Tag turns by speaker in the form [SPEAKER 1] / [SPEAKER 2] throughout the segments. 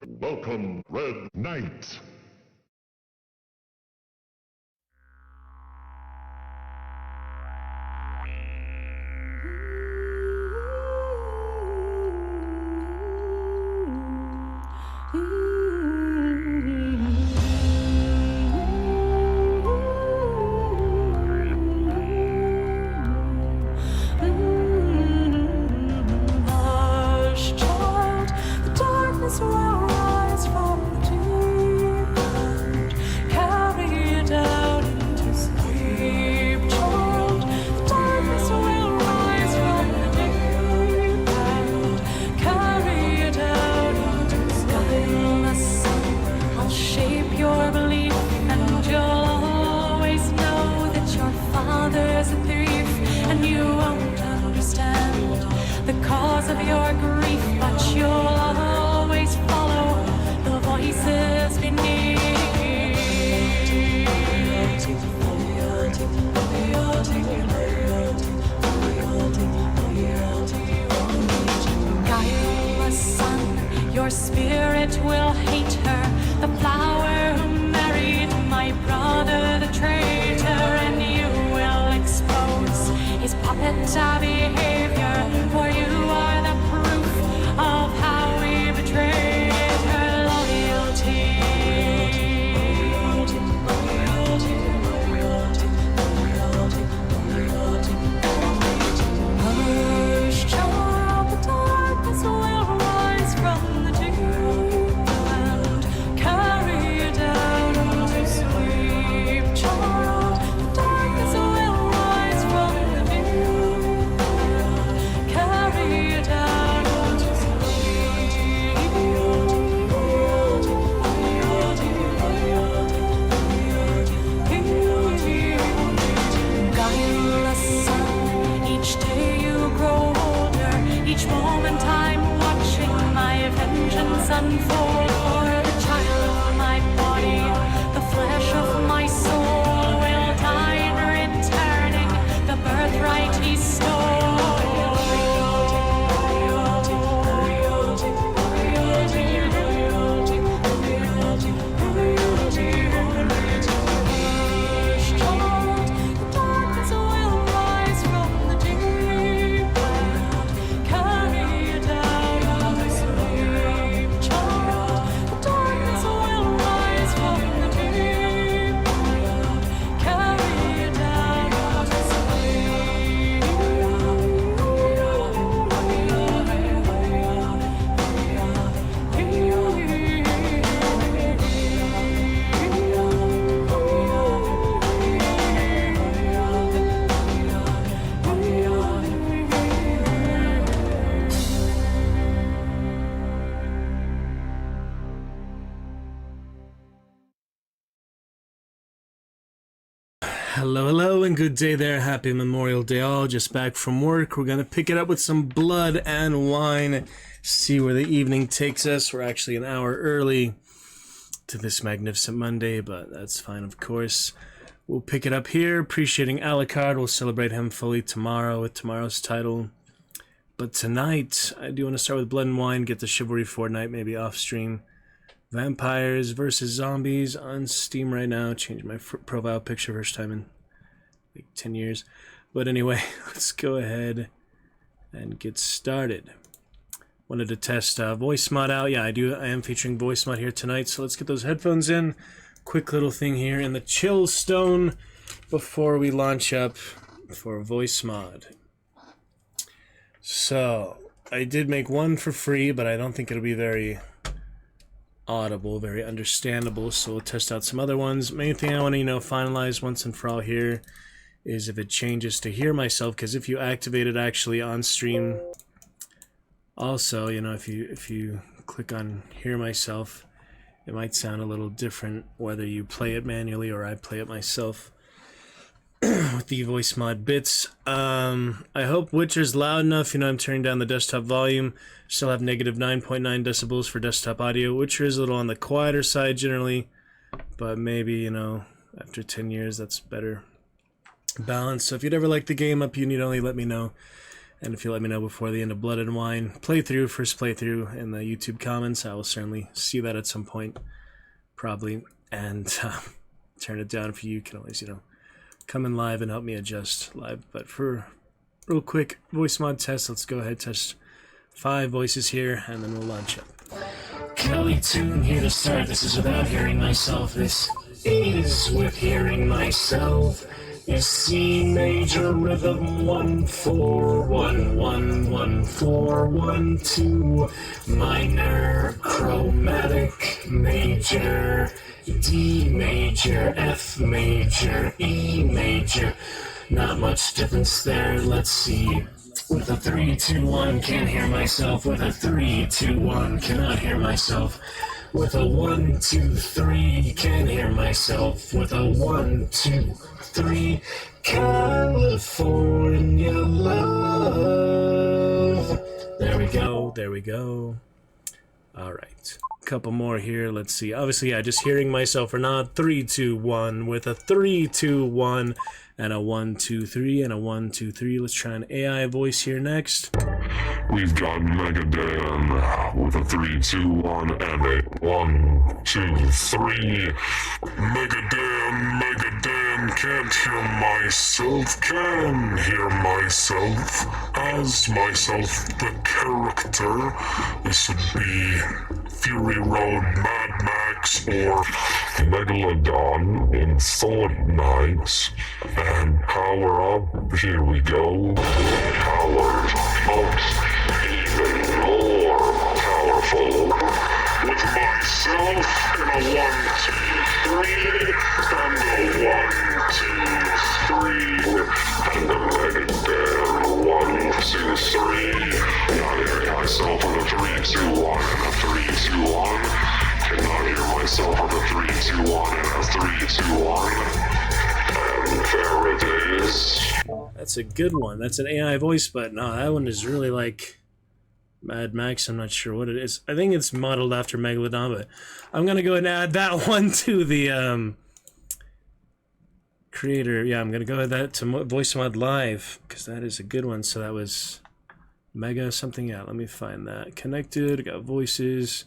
[SPEAKER 1] Welcome, Red Knight.
[SPEAKER 2] Your spirit will hate her, the flower who married my brother, the traitor, and you will expose his puppet behavior, for you are the proof of how we betrayed her loyalty. Hush, child, the darkness will rise from the deep and carry you down to sleep, child. The darkness will rise from the deep and carry you down to sleep. Guileless son, each day you grow older, each moment I'm watching my vengeance unfold. For the child of my body, the flesh of my soul will die in returning the birthright he stole.
[SPEAKER 3] Hello, and good day there. Happy Memorial Day all. Just back from work. We're going to pick it up with some blood and wine. See where the evening takes us. We're actually an hour early to this magnificent Monday, but that's fine, of course. We'll pick it up here. Appreciating Alucard. We'll celebrate him fully tomorrow with tomorrow's title. But tonight, I do want to start with blood and wine. Get the Chivalry Fortnite maybe off stream. Vampires versus Zombies on Steam right now. Changed my profile picture first time in like 10 years. But anyway, let's go ahead and get started. Wanted to test Voicemod out. Yeah, I am featuring Voicemod here tonight. So let's get those headphones in. Quick little thing here in the chill stone before we launch up for Voicemod. So I did make one for free, but I don't think it'll be very audible, very understandable, so we'll test out some other ones. Main thing I want to finalize once and for all here is if it changes to hear myself, because if you activate it actually on stream also, if you click on hear myself, it might sound a little different whether you play it manually or I play it myself with the Voicemod bits. I hope Witcher's loud enough. I'm turning down the desktop volume. Still have negative 9.9 decibels for desktop audio. Witcher is a little on the quieter side generally, but maybe, after 10 years, that's better balance. So if you'd ever like the game up, you need only let me know, And if you let me know before the end of Blood and Wine playthrough, first playthrough, in the YouTube comments, I will certainly see that at some point, probably, and turn it down for you. You can always, come in live and help me adjust live. But for real quick Voicemod test, let's go ahead, test 5 voices here, and then we'll launch it. Kelly tune here to start. This is without hearing myself. This is with hearing myself. Is C major rhythm 1 4 1 1 1 4 1 2. Minor chromatic major D major F major E major. Not much difference there. Let's see. With a 3 2 1 can't hear myself. With a 3 2 1 cannot hear myself. With a 1 2 3 can hear myself. With a 1 2 3 California love. There we go. There we go. All right. A couple more here. Let's see. Obviously, yeah, just hearing myself or not. 3 2 1 with a 3 2 1 and a 1 2 3 and a 1 2 3. Let's try an AI voice here next.
[SPEAKER 1] We've got Megadan with a 3 2 1 and a 1 2 3. Megadan, can't hear myself, can hear myself as myself, the character. This would be Fury Road, Mad Max, or Megalodon in Fortnite. And power up, here we go. Powered up, even more powerful. With myself in a 1 2 3 and a 1 2 3 and a Megadan 1 2 3. Not hearing myself with a 3 2 1 and a 3 2 1. Cannot hear myself with a 3 2 1 and a 3 2 1. And there it is.
[SPEAKER 3] That's a good one. That's an AI voice, but no, that one is really like Mad Max. I'm not sure what it is. I think it's modeled after Megalodon, but I'm gonna go ahead and add that one to the creator. Yeah, I'm gonna go ahead that to Voicemod Live because that is a good one. So that was Mega something. Yeah, let me find that. Connected. Got voices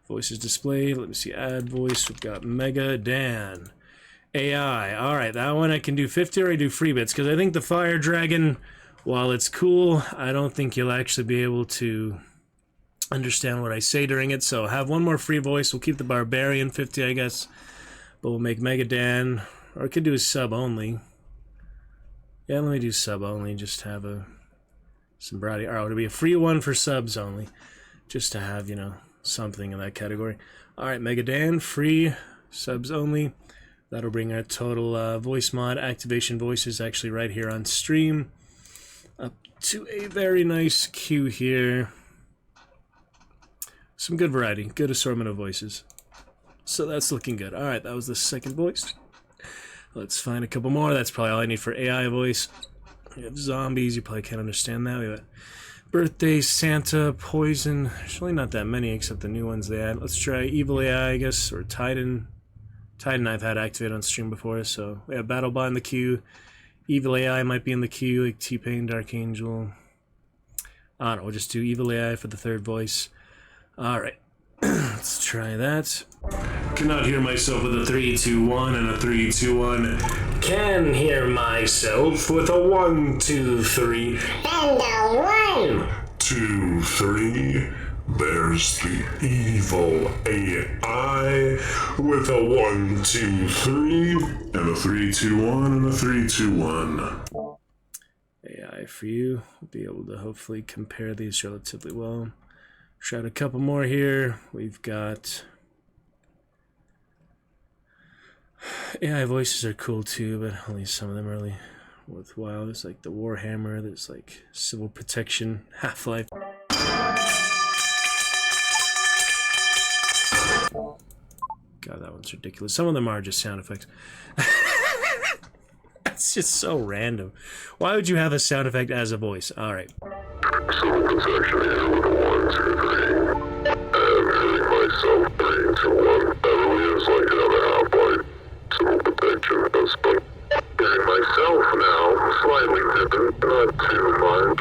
[SPEAKER 3] displayed. Let me see. Add voice. We've got Megadan. AI. Alright, that one I can do 50 or I do free bits, because I think the Fire Dragon, while it's cool, I don't think you'll actually be able to understand what I say during it, so have one more free voice. We'll keep the Barbarian 50, I guess, but we'll make Megadan, or I could do a sub only. Yeah, let me do sub only, just to have some variety. Alright, it'll be a free one for subs only, just to have, something in that category. Alright, Megadan, free, subs only. That'll bring our total voice mod activation voices actually right here on stream up to a very nice queue here. Some good variety, good assortment of voices. So that's looking good. Alright, that was the second voice. Let's find a couple more. That's probably all I need for AI voice. We have zombies, you probably can't understand that. We have birthday, Santa, poison. There's really not that many except the new ones they add. Let's try evil AI, I guess, or Titan. Titan I've had activated on stream before, so we have BattleBot in the queue. Evil AI might be in the queue, like T-Pain, Dark Angel. I don't know, we'll just do Evil AI for the third voice. Alright, let's try that. Cannot hear myself with a 3 2 1 and a 3 2 1. Can hear myself with a 1 2 3 and a 1 2 3. There's the evil AI with a 1 2 3 and a 3 2 1 and a 3 2 1. AI for you. We'll be able to hopefully compare these relatively well. Try out a couple more here. We've got AI voices are cool too, but only some of them are really worthwhile. There's like the Warhammer, there's like Civil Protection, Half-Life. God, that one's ridiculous. Some of them are just sound effects. That's just so random. Why would you have a sound effect as a voice? Alright.
[SPEAKER 1] Civil protection is with a 1 2 3. I'm hitting myself 3 2 1. That really is like another half-life. Civil protection is but hitting myself now, slightly different, not too much.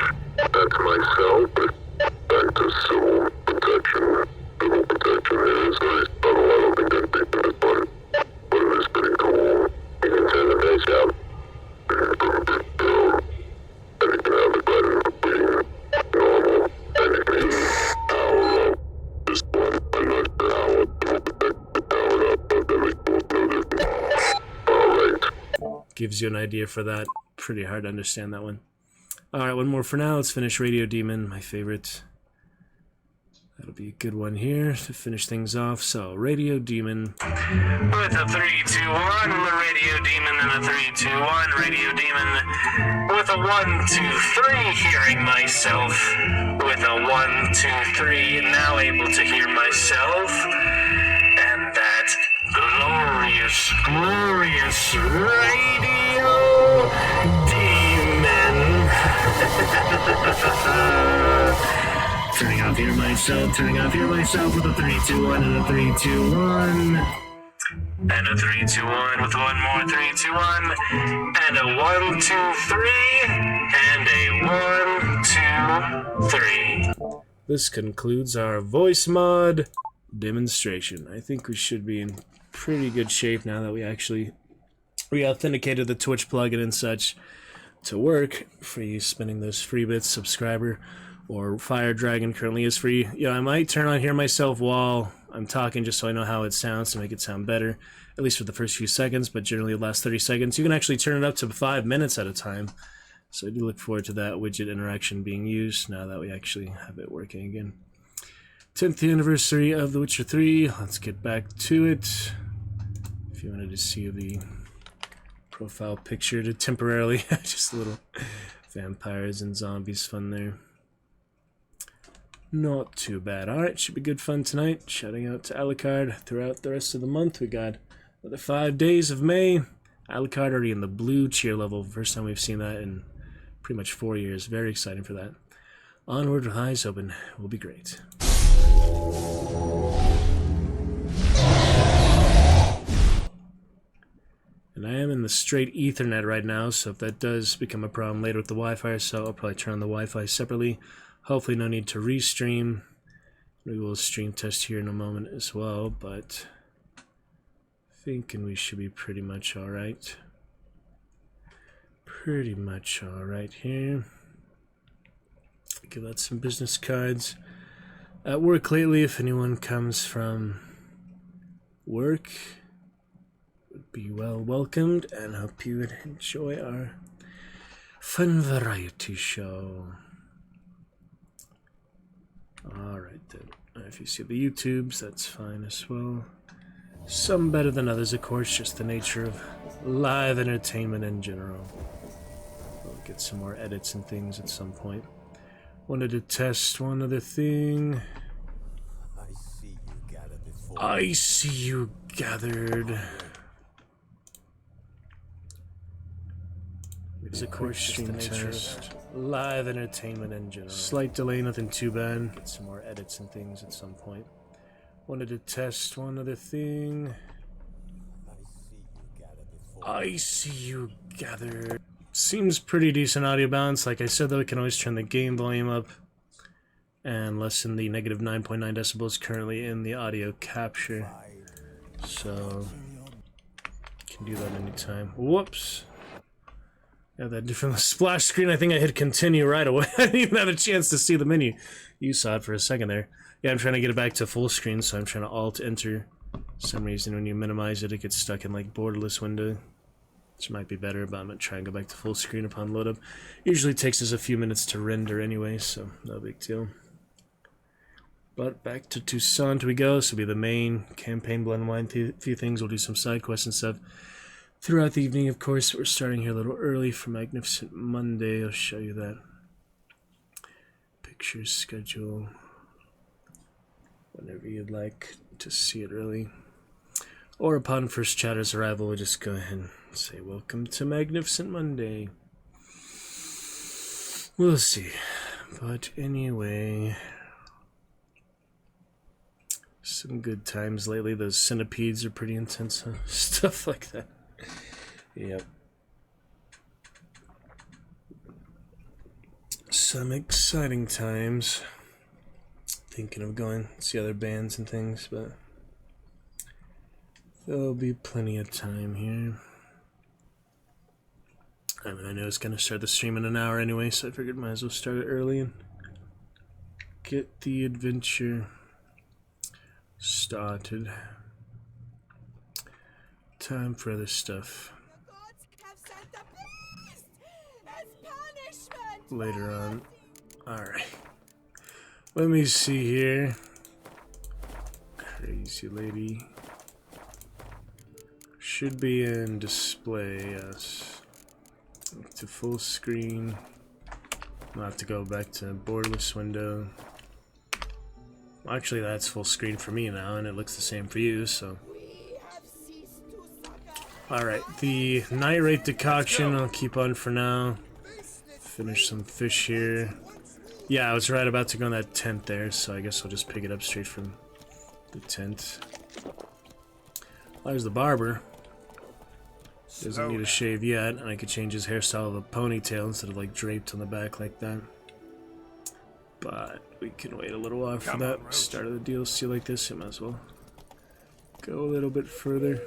[SPEAKER 3] gives you an idea for that. Pretty hard to understand that one. Alright, one more for now. Let's finish Radio Demon, my favorite. That'll be a good one here to finish things off. So, Radio Demon. With a 3, 2, 1, Radio Demon, and a 3, 2, 1, Radio Demon. With a 1, 2, 3, hearing myself. With a 1, 2, 3, now able to hear myself. And that glorious, glorious Radio Demon. Turning off Hear Myself, turning off Hear Myself with a 3, 2, 1, and a 3, 2, 1. And a 3, 2, 1 with one more 3, 2, 1. And a 1, 2, 3. And a 1, 2, 3. This concludes our Voicemod demonstration. I think we should be in pretty good shape now that we actually re-authenticated the Twitch plugin and such to work for you spending those free bits. Subscriber or Fire Dragon currently is free. Yeah, I might turn on Hear Myself while I'm talking just so I know how it sounds to make it sound better, at least for the first few seconds, but generally the last 30 seconds. You can actually turn it up to 5 minutes at a time. So I do look forward to that widget interaction being used now that we actually have it working again. 10th anniversary of The Witcher 3. Let's get back to it. If you wanted to see the profile picture to temporarily, just a little vampires and zombies fun there. Not too bad. Alright, should be good fun tonight. Shouting out to Alucard throughout the rest of the month. We got another 5 days of May. Alucard already in the blue cheer level. First time we've seen that in pretty much 4 years. Very exciting for that. Onward with eyes open. Will be great. And I am in the straight Ethernet right now, so if that does become a problem later with the Wi-Fi, so I'll probably turn on the Wi-Fi separately. Hopefully no need to restream. We will stream test here in a moment as well, but thinking we should be pretty much alright. Pretty much alright here. Give out some business cards. At work lately, if anyone comes from work, would be well welcomed, and hope you would enjoy our fun variety show. Alright then. If you see the YouTubes, that's fine as well. Some better than others, of course, just the nature of live entertainment in general. We'll get some more edits and things at some point. Wanted to test one other thing. I see you gathered. It's a course stream test. Live entertainment in general. Slight delay, nothing too bad. Get some more edits and things at some point. Wanted to test one other thing. I see you gathered. Seems pretty decent audio balance. Like I said, though, we can always turn the game volume up and lessen the negative 9.9 decibels currently in the audio capture. So, can do that anytime. Whoops. Yeah, that different splash screen. I think I hit continue right away. I didn't even have a chance to see the menu. You saw it for a second there. Yeah, I'm trying to get it back to full screen, so I'm trying to Alt-Enter. For some reason, when you minimize it, it gets stuck in like borderless window. Which might be better, but I'm going to try and go back to full screen upon load up. Usually takes us a few minutes to render anyway, so no big deal. But back to Toussaint we go. This will be the main campaign, Blood and Wine, a few things. We'll do some side quests and stuff throughout the evening, of course. We're starting here a little early for Magnificent Monday. I'll show you that. Pictures, schedule, whenever you'd like to see it early. Or upon first chatter's arrival, we'll just go ahead and say, welcome to Magnificent Monday. We'll see. But anyway, some good times lately. Those centipedes are pretty intense, huh? Stuff like that. Yep. Some exciting times. Thinking of going to see other bands and things, but there'll be plenty of time here. I mean, I know it's going to start the stream in an hour anyway, so I figured might as well start it early and get the adventure started. Time for other stuff.
[SPEAKER 4] The gods have sent
[SPEAKER 3] later on. Alright. Let me see here. Crazy lady. Should be in display, yes. To full screen. I'll have to go back to borderless window. Well, actually, that's full screen for me now, and it looks the same for you, so. Alright, the night rate decoction I'll keep on for now. Finish some fish here. Yeah, I was right about to go in that tent there, so I guess I'll just pick it up straight from the tent. There's the barber. Doesn't need a shave yet, and I could change his hairstyle to a ponytail instead of like draped on the back like that. But we can wait a little while for that. Start of the DLC like this, you might as well go a little bit further.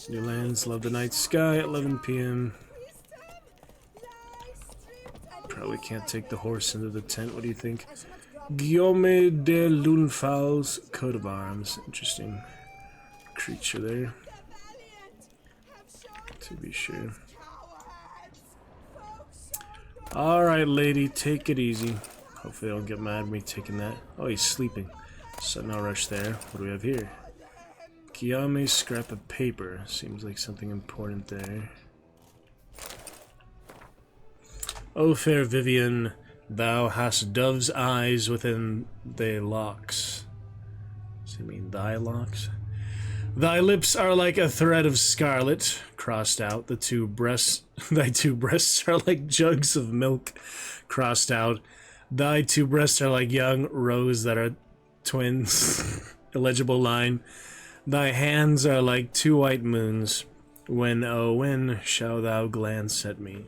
[SPEAKER 3] New lands, love the night sky at 11 p.m. Probably can't take the horse into the tent. What do you think? Guillaume de Lunefal's coat of arms. Interesting creature there. To be sure. Alright, lady, take it easy. Hopefully, I don't get mad at me taking that. Oh, he's sleeping. So, no rush there. What do we have here? Guillaume's scrap of paper. Seems like something important there. O fair Vivian, thou hast dove's eyes within thy locks. Does he mean thy locks? Thy lips are like a thread of scarlet, crossed out. Thy two breasts are like jugs of milk, crossed out. Thy two breasts are like young roes that are twins. Illegible line. Thy hands are like two white moons. When, oh, when shall thou glance at me?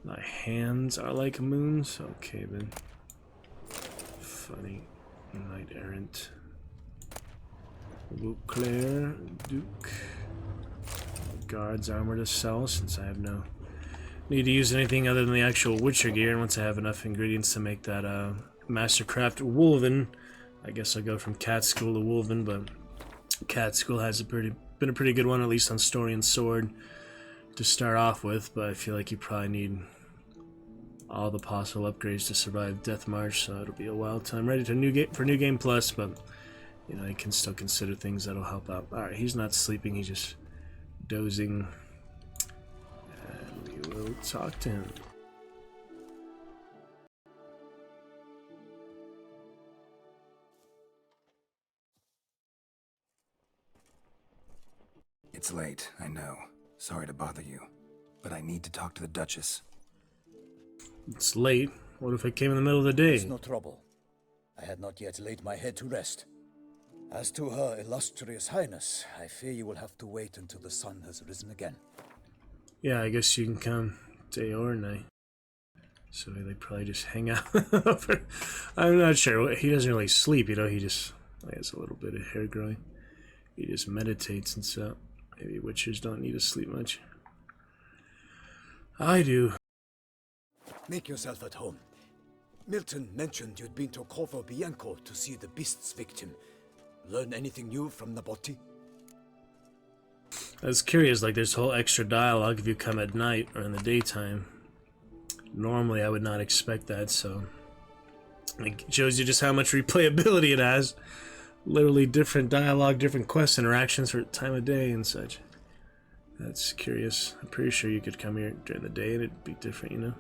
[SPEAKER 3] Thy hands are like moons? Okay, then. Funny. Knight errant. Beauclair, Duke. Guards armor to sell, since I have no need to use anything other than the actual Witcher gear, and once I have enough ingredients to make that Mastercraft Wolven, I guess I'll go from Cat School to Wolven, but Cat School has been a pretty good one, at least on story and sword, to start off with, but I feel like you probably need all the possible upgrades to survive Death March, so it'll be a wild time. Ready to New Game Plus, but you know, you can still consider things that'll help out. Alright, he's not sleeping, he's just dozing. And we will talk to him.
[SPEAKER 4] It's late, I know. Sorry to bother you. But I need to talk to the Duchess.
[SPEAKER 3] It's late. What if I came in the middle of the day?
[SPEAKER 5] It's no trouble. I had not yet laid my head to rest. As to her illustrious highness, I fear you will have to wait until the sun has risen again.
[SPEAKER 3] Yeah, I guess you can come day or night. So they probably just hang out. I'm not sure. He doesn't really sleep, you know. He just has a little bit of hair growing. He just meditates and so maybe witchers don't need to sleep much. I do.
[SPEAKER 5] Make yourself at home. Milton mentioned you'd been to Corvo Bianco to see the beast's victim. Learn anything new from Nabotti?
[SPEAKER 3] I was curious, like there's whole extra dialogue if you come at night or in the daytime. Normally I would not expect that, so it shows you just how much replayability it has. Literally different dialogue, different quest interactions for time of day and such. That's curious. I'm pretty sure you could come here during the day and it'd be different, you know?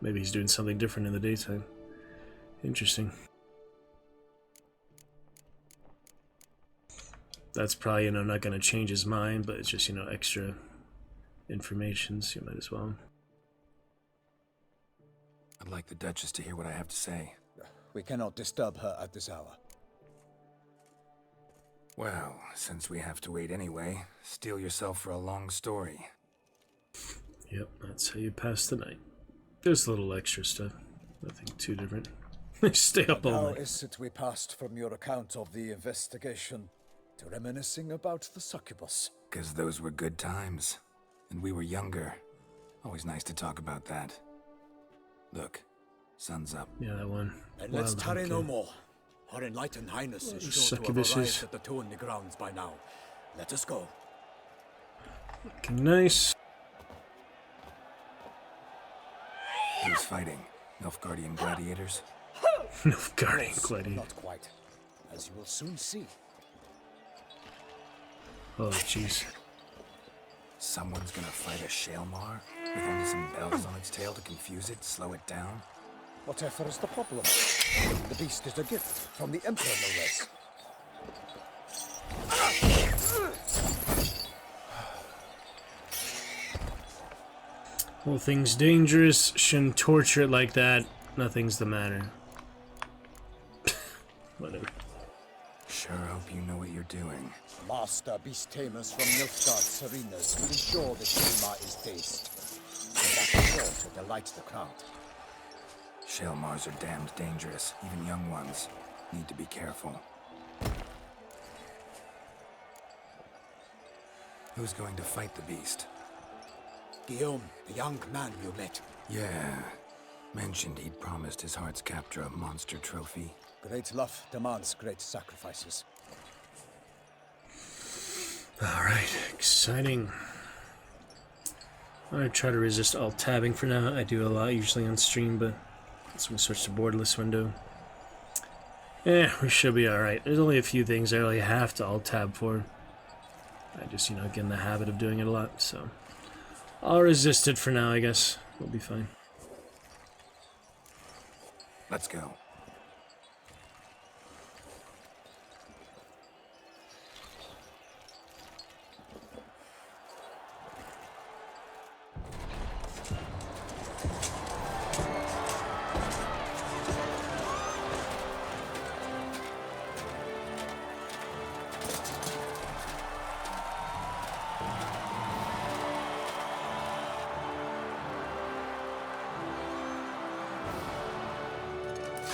[SPEAKER 3] Maybe he's doing something different in the daytime. Interesting. That's probably, you know, not going to change his mind, but it's just, you know, extra information, so you might as well.
[SPEAKER 4] I'd like the Duchess to hear what I have to say.
[SPEAKER 5] We cannot disturb her at this hour.
[SPEAKER 4] Well, since we have to wait anyway, steel yourself for a long story.
[SPEAKER 3] Yep, that's how you pass the night. Just a little extra stuff. Nothing too different. Stay up all
[SPEAKER 5] How
[SPEAKER 3] night.
[SPEAKER 5] is it we passed from your account of the investigation to reminiscing about the succubus?
[SPEAKER 4] 'Cause those were good times. And we were younger. Always nice to talk about that. Look, sun's up.
[SPEAKER 3] Yeah, that one.
[SPEAKER 5] And let's
[SPEAKER 3] Wild
[SPEAKER 5] tarry no
[SPEAKER 3] hunter.
[SPEAKER 5] more. Her enlightened highness is sure to have
[SPEAKER 3] Succubuses.
[SPEAKER 5] arrived at the Tony grounds by now. Let us go.
[SPEAKER 3] Looking nice.
[SPEAKER 4] Who's fighting? Nilfgaardian gladiators?
[SPEAKER 3] Nilfgaardian gladiator.
[SPEAKER 5] Not quite, as you will soon see.
[SPEAKER 3] Oh, jeez.
[SPEAKER 4] Someone's gonna fight a Shaelmar? With only some bells on its tail to confuse it, slow it down?
[SPEAKER 5] Whatever is the problem? The beast is a gift from the Emperor, no less.
[SPEAKER 3] Whole thing's dangerous. Shouldn't torture it like that. Nothing's the matter. Whatever.
[SPEAKER 4] Sure hope you know what you're doing.
[SPEAKER 5] Master beast tamers from Nilfgaard's arenas will ensure the Shaelmar is dazed. And that is sure to delight the crowd.
[SPEAKER 4] Shaelmars are damned dangerous. Even young ones need to be careful. Who's going to fight the beast?
[SPEAKER 5] Guillaume, the young man you met.
[SPEAKER 4] Yeah. Mentioned he'd promised his heart's captor a monster trophy.
[SPEAKER 5] Great love demands great sacrifices.
[SPEAKER 3] Alright, exciting. I'm gonna try to resist alt tabbing for now. I do a lot usually on stream, but let's switch to borderless window. Yeah, we should be alright. There's only a few things I really have to alt tab for. I just, get in the habit of doing it a lot, so I'll resist it for now, I guess. We'll be fine.
[SPEAKER 4] Let's go.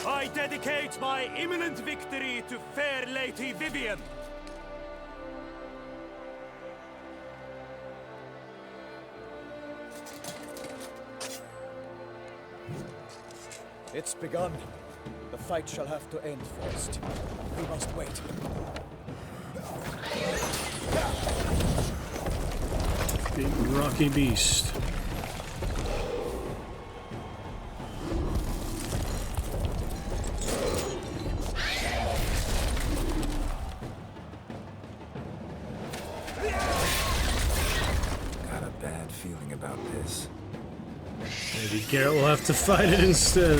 [SPEAKER 6] I dedicate my imminent victory to fair Lady Vivian.
[SPEAKER 5] It's begun. The fight shall have to end first. We must wait.
[SPEAKER 3] Big rocky beast. Maybe Garrett will have to fight it instead.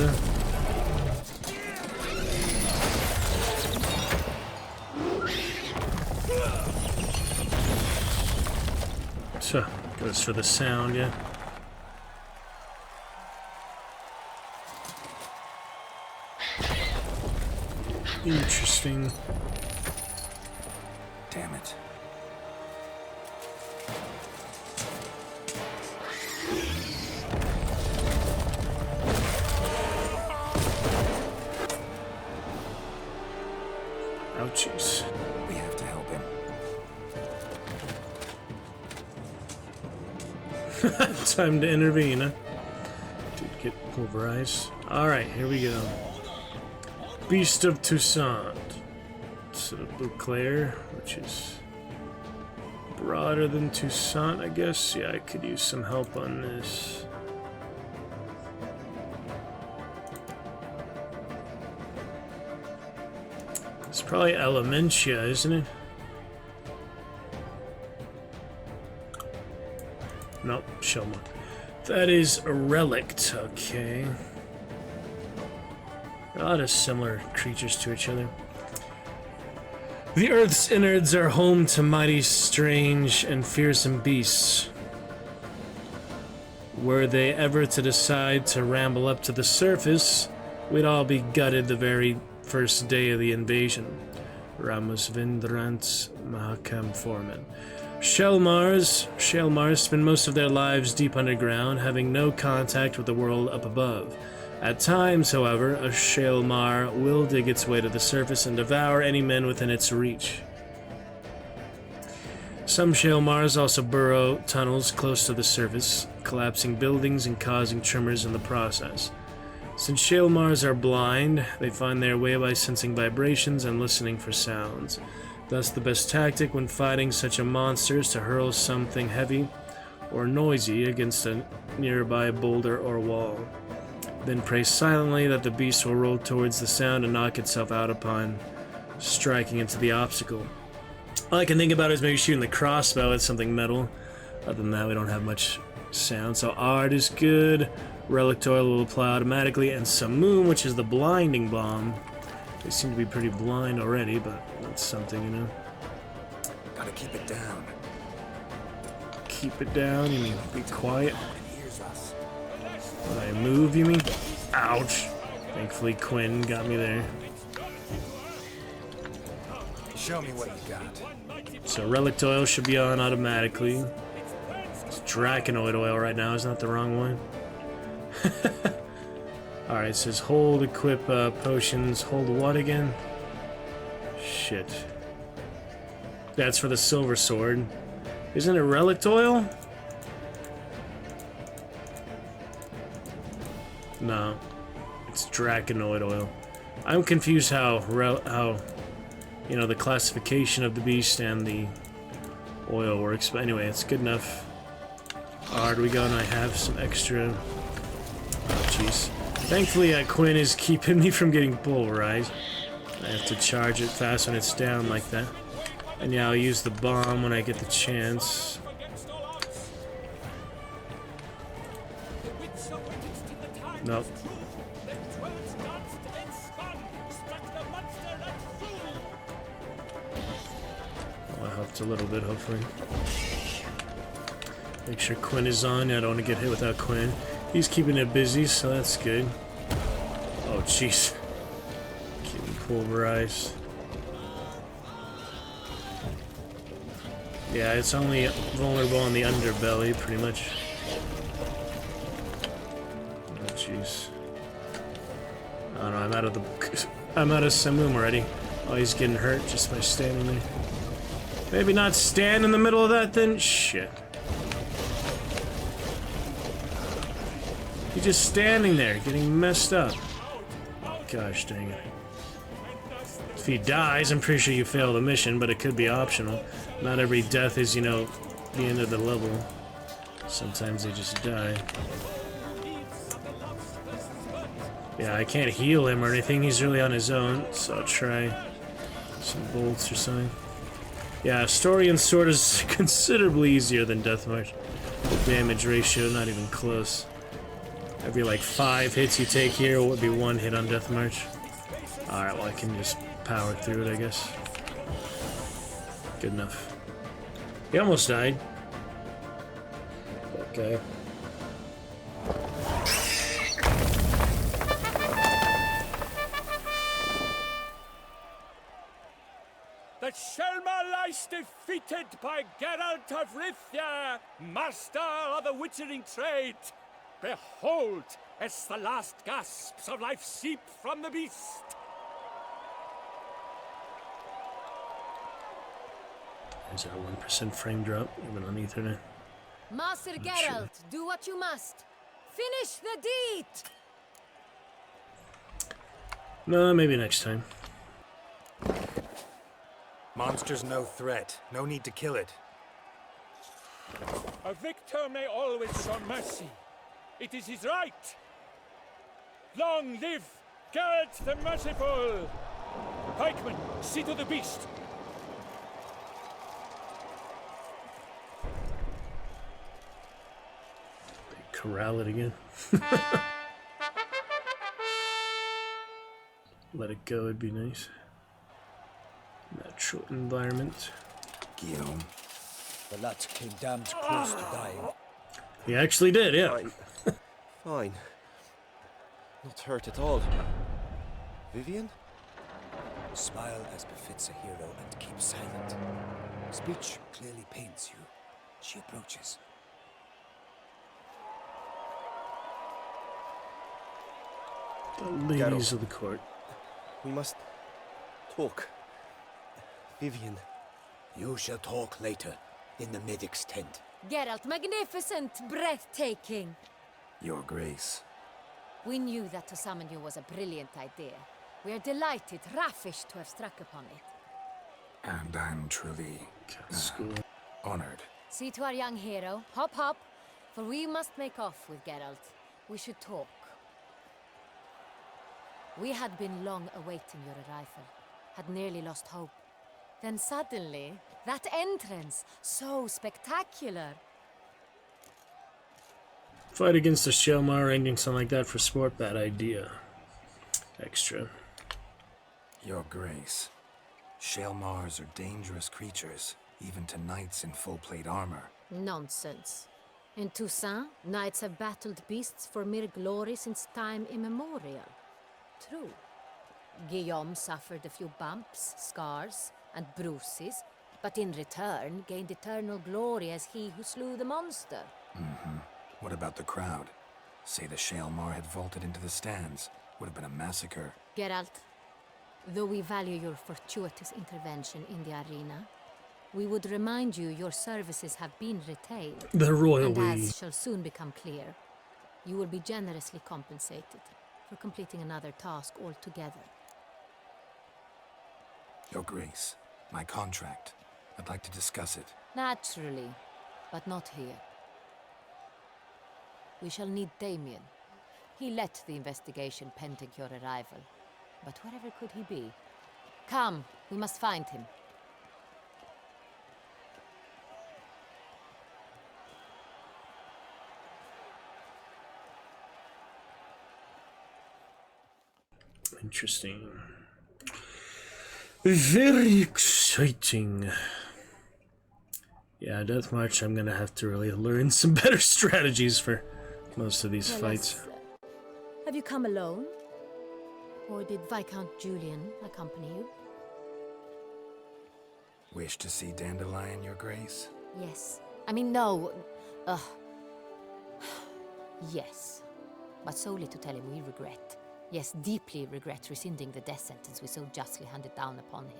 [SPEAKER 3] So, goes for the sound, yeah. Interesting.
[SPEAKER 4] Damn it.
[SPEAKER 3] Ouchies.
[SPEAKER 4] We have to help him.
[SPEAKER 3] Time to intervene, huh? Dude, get pulverized. Alright, here we go. Beast of Toussaint. So Beauclair, which is broader than Toussaint, I guess. Yeah, I could use some help on this. It's probably Elementia, isn't it? Nope, Shelma. That is a relict, okay. A lot of similar creatures to each other. The Earth's innards are home to mighty, strange, and fearsome beasts. Were they ever to decide to ramble up to the surface, we'd all be gutted the very first day of the invasion. Ramus Vindrant Mahakam Foreman. Shaelmars spend most of their lives deep underground, having no contact with the world up above. At times, however, a Shaelmar will dig its way to the surface and devour any men within its reach. Some Shaelmars also burrow tunnels close to the surface, collapsing buildings and causing tremors in the process. Since Shaelmars are blind, they find their way by sensing vibrations and listening for sounds. Thus, the best tactic when fighting such a monster is to hurl something heavy or noisy against a nearby boulder or wall. Then pray silently that the beast will roll towards the sound and knock itself out upon striking into the obstacle. All I can think about is maybe shooting the crossbow at something metal. Other than that, we don't have much sound. So art is good. Relic oil will apply automatically. And Samoom, which is the blinding bomb. They seem to be pretty blind already, but that's something, you know.
[SPEAKER 4] Gotta keep it down.
[SPEAKER 3] Keep it down, you mean be quiet?
[SPEAKER 4] It hears us.
[SPEAKER 3] When I move, you mean? Ouch. Thankfully Quinn got me there.
[SPEAKER 4] Show me what you got.
[SPEAKER 3] So relic oil should be on automatically. It's Draconoid oil right now, isn't that the wrong one? Alright, it says hold, equip potions, hold what again? Shit. That's for the silver sword. Isn't it relic oil? No. It's Draconoid oil. I'm confused how you know, the classification of the beast and the oil works, but anyway, it's good enough. Alright, we go, and I have some extra. Oh, jeez. Thankfully, Quinn is keeping me from getting pulverized. I have to charge it fast when it's down like that. And yeah, I'll use the bomb when I get the chance. Nope. That helped a little bit, hopefully. Make sure Quinn is on. I don't want to get hit without Quinn. He's keeping it busy, so that's good. Oh, jeez. Getting pulverized. Yeah, it's only vulnerable on the underbelly, pretty much. Oh, jeez. Oh no, I'm out of Samoom already. Oh, he's getting hurt just by standing there. Maybe not stand in the middle of that then? Shit. He's just standing there, getting messed up. Gosh dang it. If he dies, I'm pretty sure you fail the mission, but it could be optional. Not every death is, you know, the end of the level. Sometimes they just die. Yeah, I can't heal him or anything. He's really on his own, so I'll try some bolts or something. Yeah, Story and Sword is considerably easier than Deathmarch. The damage ratio, not even close. Every like 5 hits you take here would be 1 hit on Deathmarch. Alright, well I can just power through it, I guess. Good enough. He almost died. Okay.
[SPEAKER 6] The Shelma lies defeated by Geralt of Rithia, master of the witchering trade. Behold, as the last gasps of life seep from the beast.
[SPEAKER 3] There's our 1% frame drop, even on Ethernet.
[SPEAKER 7] Master Geralt, do what you must. Finish the deed!
[SPEAKER 3] No, maybe next time.
[SPEAKER 4] Monster's no threat. No need to kill it.
[SPEAKER 6] A victor may always show mercy. It is his right. Long live Geralt the Merciful! Pikeman, see to the beast.
[SPEAKER 3] Corral it again. Let it go, it'd be nice. Natural environment.
[SPEAKER 4] Guillaume.
[SPEAKER 5] The lad came damned close to dying.
[SPEAKER 3] He actually did, yeah.
[SPEAKER 8] Fine. Fine. Not hurt at all. Vivian?
[SPEAKER 5] Smile as befits a hero and keep silent. Speech clearly pains you. She approaches.
[SPEAKER 3] The ladies of the court.
[SPEAKER 8] We must talk. Vivian.
[SPEAKER 5] You shall talk later, in the medic's tent.
[SPEAKER 7] Geralt, magnificent, breathtaking.
[SPEAKER 4] Your Grace.
[SPEAKER 7] We knew that to summon you was a brilliant idea. We are delighted, ravished to have struck upon it.
[SPEAKER 4] And I'm truly
[SPEAKER 3] School.
[SPEAKER 4] honored.
[SPEAKER 7] See to our young hero. Hop, hop. For we must make off with Geralt. We should talk. We had been long awaiting your arrival, had nearly lost hope. Then suddenly, that entrance, so spectacular.
[SPEAKER 3] Fight against the Shelmar, anything something like that for sport, bad idea. Extra.
[SPEAKER 4] Your Grace. Shelmars are dangerous creatures, even to knights in full plate armor.
[SPEAKER 7] Nonsense. In Toussaint, knights have battled beasts for mere glory since time immemorial. True. Guillaume suffered a few bumps, scars, and bruises, but in return gained eternal glory as he who slew the monster.
[SPEAKER 4] What about the crowd? Say the Shelmar had vaulted into the stands. Would have been a massacre.
[SPEAKER 7] Geralt, though we value your fortuitous intervention in the arena, we would remind you your services have been retained.
[SPEAKER 3] The royal
[SPEAKER 7] And
[SPEAKER 3] we.
[SPEAKER 7] as shall soon become clear, you will be generously compensated for completing another task altogether.
[SPEAKER 4] Your Grace, my contract. I'd like to discuss it.
[SPEAKER 7] Naturally, but not here. We shall need Damien. He led the investigation pending your arrival. But wherever could he be? Come, we must find him.
[SPEAKER 3] Interesting. Very exciting. Yeah, Deathmarch, I'm gonna have to really learn some better strategies for most of these fights.
[SPEAKER 7] Have you come alone? Or did Viscount Julian accompany you?
[SPEAKER 4] Wish to see Dandelion, Your Grace?
[SPEAKER 7] Yes. I mean, no. Yes. But solely to tell him we regret. Yes, deeply regret rescinding the death sentence we so justly handed down upon him.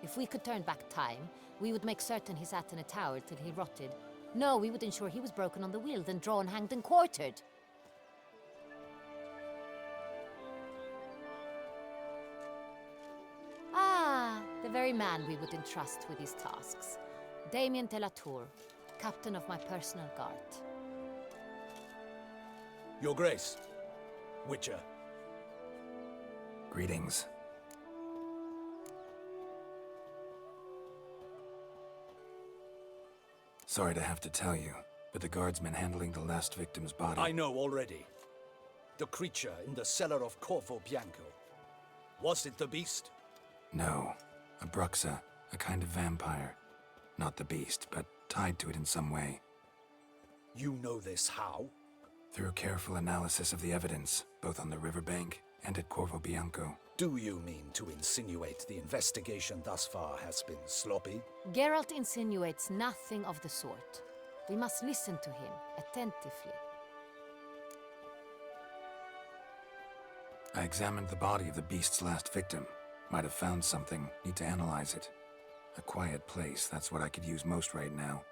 [SPEAKER 7] If we could turn back time, we would make certain he sat in a tower till he rotted. No, we would ensure he was broken on the wheel, then drawn, hanged, and quartered. Ah, the very man we would entrust with these tasks. Damien de la Tour, captain of my personal guard.
[SPEAKER 5] Your Grace. Witcher.
[SPEAKER 4] Greetings. Sorry to have to tell you, but the guardsmen handling the last victim's body...
[SPEAKER 5] I know already. The creature in the cellar of Corvo Bianco. Was it the beast?
[SPEAKER 4] No. A Bruxa, a kind of vampire. Not the beast, but tied to it in some way.
[SPEAKER 5] You know this how?
[SPEAKER 4] Through careful analysis of the evidence, both on the riverbank and at Corvo Bianco.
[SPEAKER 5] Do you mean to insinuate the investigation thus far has been sloppy?
[SPEAKER 7] Geralt insinuates nothing of the sort. We must listen to him attentively.
[SPEAKER 4] I examined the body of the beast's last victim. Might have found something. Need to analyze it. A quiet place, that's what I could use most right now.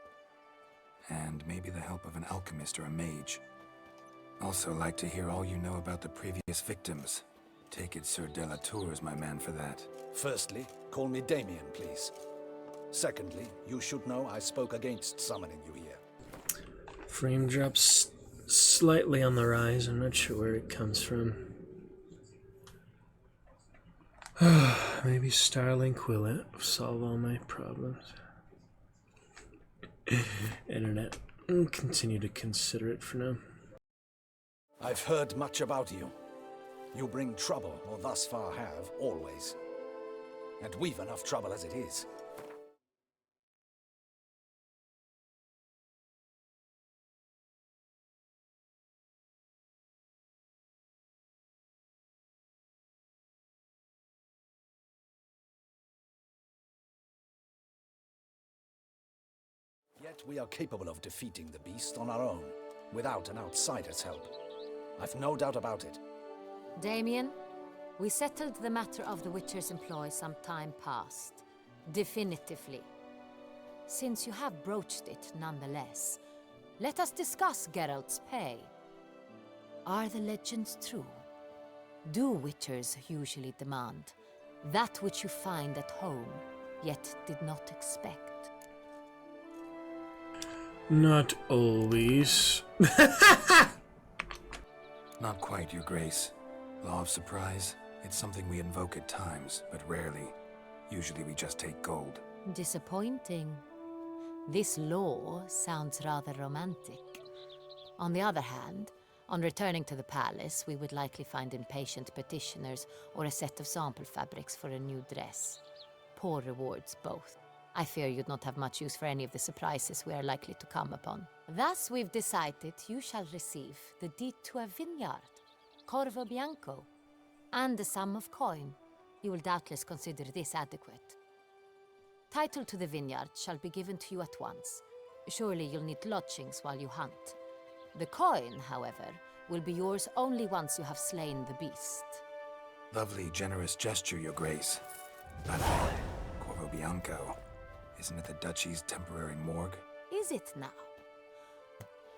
[SPEAKER 4] And maybe the help of an alchemist or a mage. Also like to hear all you know about the previous victims. Take it Sir de la Tour is my man for that.
[SPEAKER 5] Firstly, call me Damien, please. Secondly, you should know I spoke against summoning you here.
[SPEAKER 3] Frame drops slightly on the rise. I'm not sure where it comes from. Maybe Starlink will solve all my problems. Internet. I'll continue to consider it for now.
[SPEAKER 5] I've heard much about you. You bring trouble, or thus far have, always. And we've enough trouble as it is. Yet we are capable of defeating the beast on our own, without an outsider's help. I've no doubt about it.
[SPEAKER 7] Damien, we settled the matter of the Witcher's employ some time past. Definitively. Since you have broached it nonetheless, let us discuss Geralt's pay. Are the legends true? Do Witchers usually demand that which you find at home, yet did not expect?
[SPEAKER 3] Not always.
[SPEAKER 4] Not quite, Your Grace. Law of surprise? It's something we invoke at times, but rarely. Usually we just take gold.
[SPEAKER 7] Disappointing. This law sounds rather romantic. On the other hand, on returning to the palace, we would likely find impatient petitioners or a set of sample fabrics for a new dress. Poor rewards, both. I fear you'd not have much use for any of the surprises we are likely to come upon. Thus, we've decided you shall receive the deed to a vineyard, Corvo Bianco, and a sum of coin. You will doubtless consider this adequate. Title to the vineyard shall be given to you at once. Surely you'll need lodgings while you hunt. The coin, however, will be yours only once you have slain the beast.
[SPEAKER 4] Lovely, generous gesture, Your Grace. But Corvo Bianco, isn't it the Duchy's temporary morgue?
[SPEAKER 7] Is it now?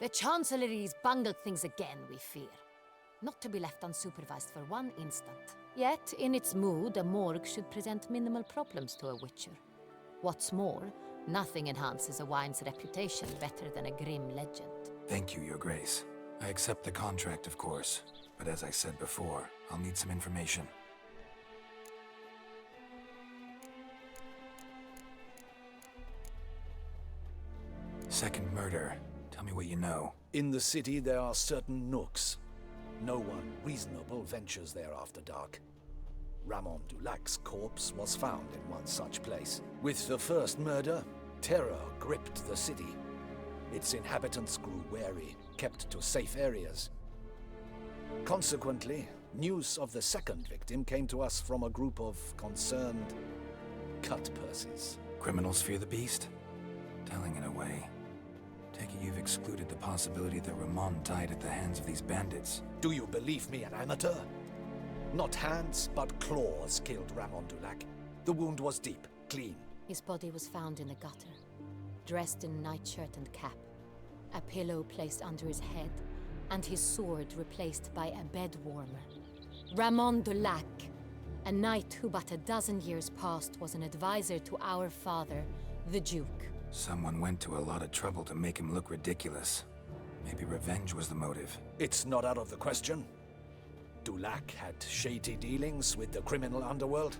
[SPEAKER 7] The Chancellery's bungled things again, we fear. Not to be left unsupervised for one instant. Yet, in its mood, a morgue should present minimal problems to a witcher. What's more, nothing enhances a wine's reputation better than a grim legend.
[SPEAKER 4] Thank you, Your Grace. I accept the contract, of course. But as I said before, I'll need some information. Second murder. Tell me what you know.
[SPEAKER 5] In the city, there are certain nooks. No one reasonable ventures there after dark. Ramon Dulac's corpse was found in one such place. With the first murder, terror gripped the city. Its inhabitants grew wary, kept to safe areas. Consequently, news of the second victim came to us from a group of concerned cut-purses.
[SPEAKER 4] Criminals fear the beast? Telling in a way. Take it you've excluded the possibility that Ramon died at the hands of these bandits.
[SPEAKER 5] Do you believe me, an amateur? Not hands, but claws killed Ramon Dulac. The wound was deep, clean.
[SPEAKER 7] His body was found in a gutter, dressed in nightshirt and cap, a pillow placed under his head, and his sword replaced by a bed warmer. Ramon Dulac, a knight who but a dozen years past was an advisor to our father, the Duke.
[SPEAKER 4] Someone went to a lot of trouble to make him look ridiculous. Maybe revenge was the motive.
[SPEAKER 5] It's not out of the question. Dulac had shady dealings with the criminal underworld,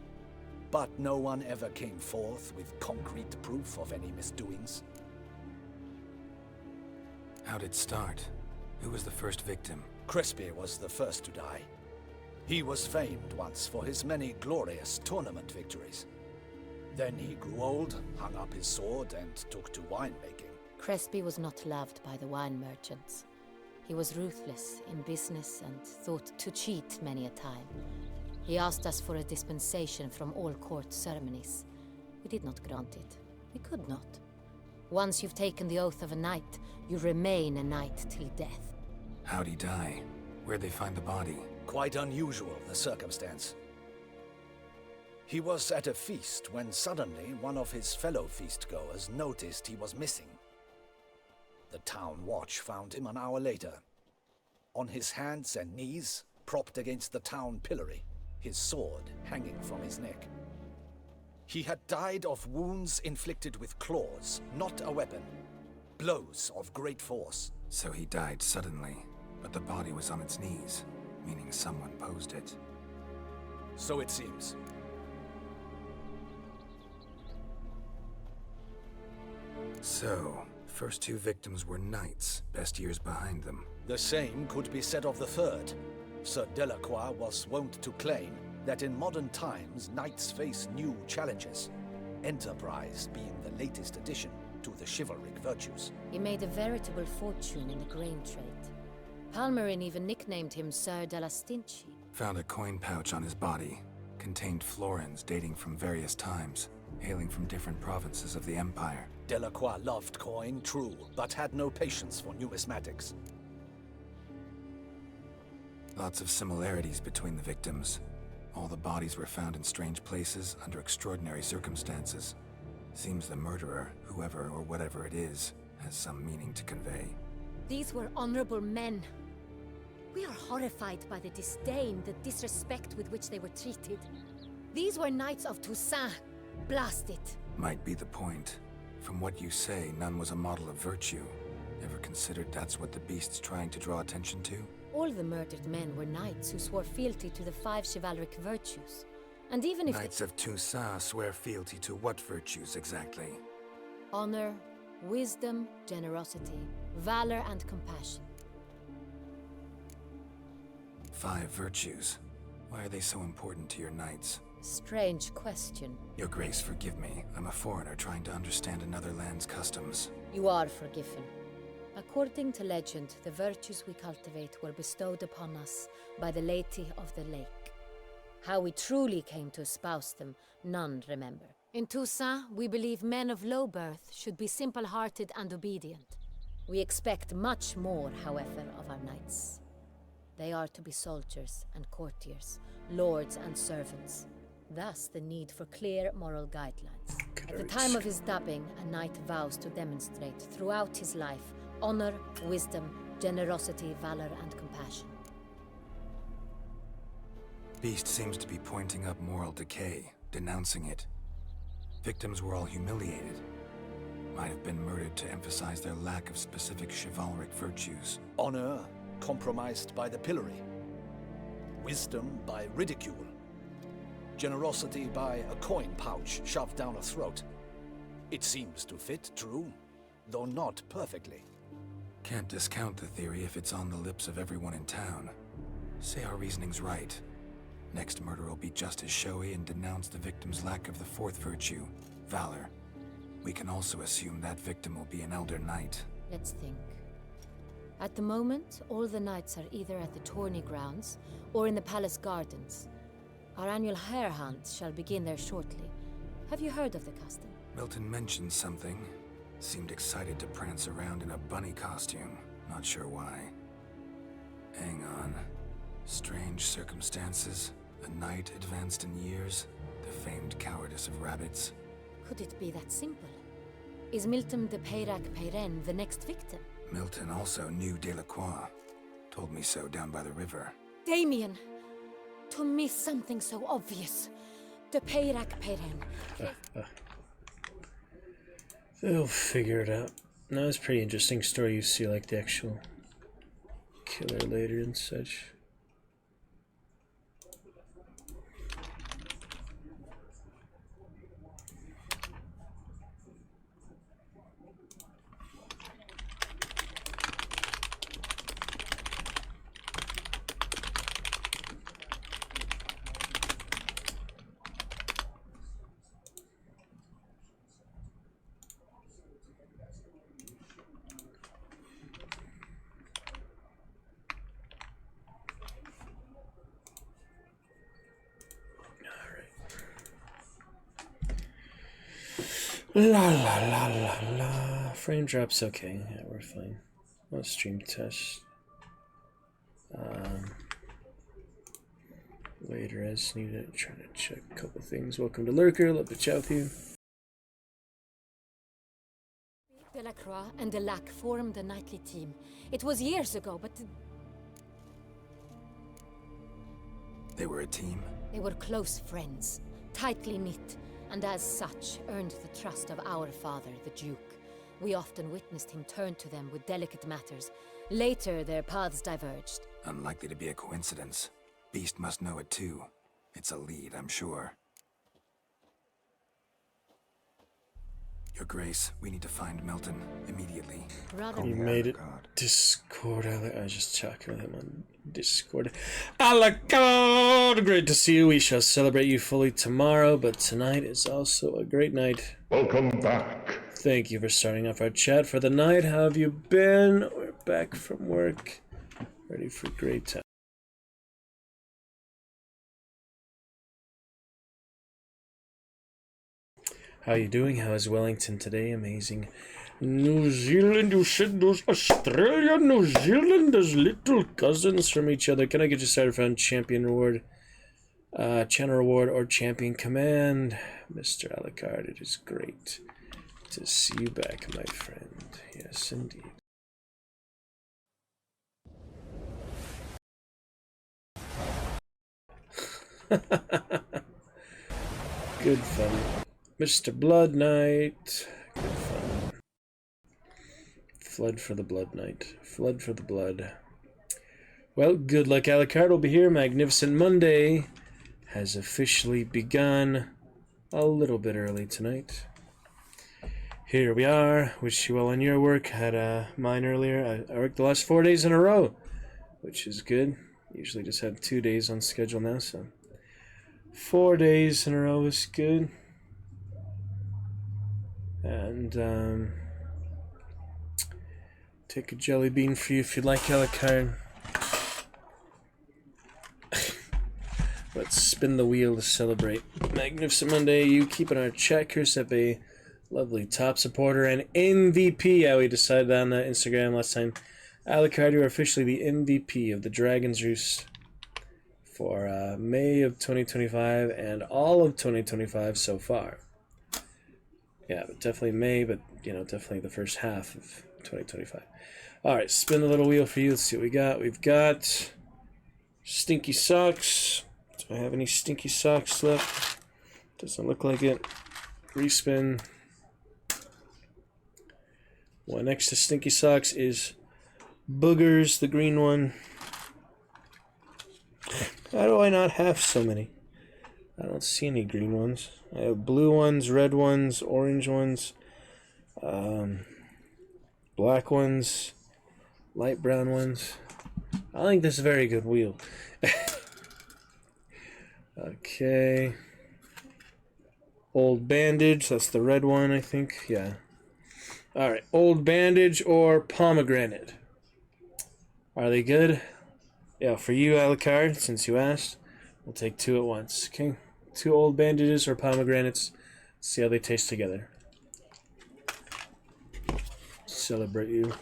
[SPEAKER 5] but no one ever came forth with concrete proof of any misdoings.
[SPEAKER 4] How'd it start? Who was the first victim?
[SPEAKER 5] Crespi was the first to die. He was famed once for his many glorious tournament victories. Then he grew old, hung up his sword, and took to winemaking.
[SPEAKER 7] Crespi was not loved by the wine merchants. He was ruthless in business and thought to cheat many a time. He asked us for a dispensation from all court ceremonies. We did not grant it. We could not. Once you've taken the oath of a knight, you remain a knight till death.
[SPEAKER 4] How'd he die? Where'd they find the body?
[SPEAKER 5] Quite unusual, the circumstance. He was at a feast when suddenly one of his fellow feastgoers noticed he was missing. The town watch found him an hour later, on his hands and knees, propped against the town pillory, his sword hanging from his neck. He had died of wounds inflicted with claws, not a weapon. Blows of great force.
[SPEAKER 4] So he died suddenly, but the body was on its knees, meaning someone posed it.
[SPEAKER 5] So it seems.
[SPEAKER 4] So, first two victims were knights, best years behind them.
[SPEAKER 5] The same could be said of the third. Sir Delacroix was wont to claim that in modern times knights face new challenges, enterprise being the latest addition to the chivalric virtues.
[SPEAKER 7] He made a veritable fortune in the grain trade. Palmerin even nicknamed him Sir de la Stinchi.
[SPEAKER 4] Found a coin pouch on his body. Contained florins dating from various times, hailing from different provinces of the Empire.
[SPEAKER 5] Delacroix loved coin, true, but had no patience for numismatics.
[SPEAKER 4] Lots of similarities between the victims. All the bodies were found in strange places under extraordinary circumstances. Seems the murderer, whoever or whatever it is, has some meaning to convey.
[SPEAKER 7] These were honorable men. We are horrified by the disdain, the disrespect with which they were treated. These were knights of Toussaint. Blast it.
[SPEAKER 4] Might be the point. From what you say, none was a model of virtue. Ever considered that's what the beast's trying to draw attention to?
[SPEAKER 7] All the murdered men were knights who swore fealty to the 5 chivalric virtues. And even if
[SPEAKER 4] Knights of Toussaint swear fealty to what virtues exactly?
[SPEAKER 7] honor, wisdom, generosity, valor, and compassion.
[SPEAKER 4] 5 virtues. Why are they so important to your knights?
[SPEAKER 7] Strange question.
[SPEAKER 4] Your Grace, forgive me. I'm a foreigner trying to understand another land's customs.
[SPEAKER 7] You are forgiven. According to legend, the virtues we cultivate were bestowed upon us by the Lady of the Lake. How we truly came to espouse them, none remember. In Toussaint, we believe men of low birth should be simple-hearted and obedient. We expect much more, however, of our knights. They are to be soldiers and courtiers, lords and servants. Thus, the need for clear moral guidelines. At the time of his dubbing, a knight vows to demonstrate throughout his life honor, wisdom, generosity, valor, and compassion.
[SPEAKER 4] Beast seems to be pointing up moral decay, denouncing it. Victims were all humiliated. Might have been murdered to emphasize their lack of specific chivalric virtues.
[SPEAKER 5] Honor compromised by the pillory. Wisdom by ridicule. Generosity by a coin pouch shoved down a throat. It seems to fit, true, though not perfectly.
[SPEAKER 4] Can't discount the theory if it's on the lips of everyone in town. Say our reasoning's right. Next murder will be just as showy and denounce the victim's lack of the 4th virtue, valor. We can also assume that victim will be an elder knight.
[SPEAKER 7] Let's think. At the moment, all the knights are either at the tourney grounds or in the palace gardens. Our annual hare hunt shall begin there shortly. Have you heard of the custom?
[SPEAKER 4] Milton mentioned something. Seemed excited to prance around in a bunny costume. Not sure why. Hang on. Strange circumstances. A knight advanced in years. The famed cowardice of rabbits.
[SPEAKER 7] Could it be that simple? Is Milton de Peyrac-Peyren the next victim?
[SPEAKER 4] Milton also knew Delacroix. Told me so down by the river.
[SPEAKER 7] Damien! To miss something so obvious. De Peyrac-Peyren.
[SPEAKER 3] They'll figure it out. No, it's a pretty interesting story. You see, like, the actual killer later and such. La la la la la. Frame drop's okay. Yeah, we're fine. No stream test. Later, I just need to try to check a couple things. Welcome to Lurker. Love to chat with you.
[SPEAKER 7] Delacroix and Delac formed a knightly team. It was years ago, but
[SPEAKER 4] They were a team?
[SPEAKER 7] they were close friends, tightly knit, and as such earned the trust of our father, the Duke. We often witnessed him turn to them with delicate matters. Later, their paths diverged.
[SPEAKER 4] Unlikely to be a coincidence. Beast must know it too. It's a lead, I'm sure. Your Grace, we need to find Milton immediately.
[SPEAKER 7] Rather
[SPEAKER 3] You
[SPEAKER 7] than
[SPEAKER 3] made it. Discord. I was just talking with him on Discord. Alakad! Great to see you. We shall celebrate you fully tomorrow, but tonight is also a great night.
[SPEAKER 1] Welcome back.
[SPEAKER 3] Thank you for starting off our chat for the night. How have you been? We're back from work. Ready for a great time. How are you doing? How is Wellington today? Amazing. New Zealand, you said those Australia, New Zealand, as little cousins from each other. Can I get you started from champion reward? Channel reward or champion command? Mr. Alucard, it is great to see you back, my friend. Yes, indeed. Good fun. Mr. Blood Knight. Good fun. Flood for the Blood Knight. Flood for the blood. Well, good luck, Alucard will be here. Magnificent Monday has officially begun a little bit early tonight. Here we are. Wish you well on your work. Had mine earlier. I worked the last 4 days in a row, which is good. Usually just have 2 days on schedule now, so 4 days in a row is good. And take a jelly bean for you if you'd like, Alucard. Let's spin the wheel to celebrate Magnificent Monday. You keeping our chat, Chris, up a lovely top supporter and MVP. Yeah, we decided on Instagram last time. Alucard, you are officially the MVP of the Dragon's Roost for May of 2025 and all of 2025 so far. Yeah, but definitely May, but definitely the first half of 2025. All right, spin the little wheel for you. Let's see what we got. We've got Stinky Socks. Do I have any Stinky Socks left? Doesn't look like it. Respin. One next to Stinky Socks is Boogers, the green one. How do I not have so many? I don't see any green ones. I have blue ones, red ones, orange ones, black ones, light brown ones. I think this is a very good wheel. Okay. Old Bandage, that's the red one, I think. Yeah. Alright, Old Bandage or Pomegranate? Are they good? Yeah, for you, Alucard, since you asked, we'll take two at once. Okay, 2 Old Bandages or Pomegranates. See how they taste together. Celebrate you.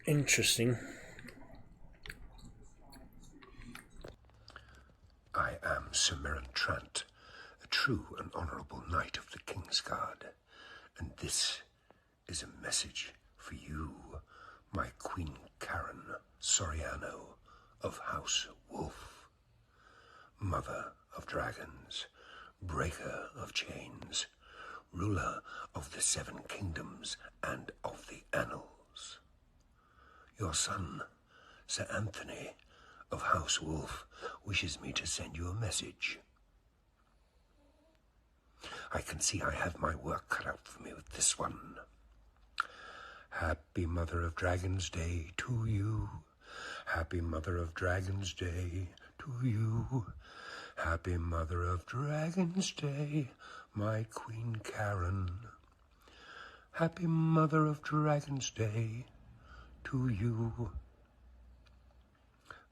[SPEAKER 3] Interesting.
[SPEAKER 9] I am Sir Meryn Trant, a true and honourable knight of the Kingsguard, and this is a message for you, my Queen Karen Soriano of House Wolf, mother of dragons, breaker of chains, ruler of the 7 kingdoms and of the annals. Your son, Sir Anthony of House Wolf, wishes me to send you a message. I can see I have my work cut out for me with this one. Happy Mother of Dragons Day to you. Happy Mother of Dragons Day to you. Happy Mother of Dragons Day, my Queen Karen. Happy Mother of Dragons Day to you.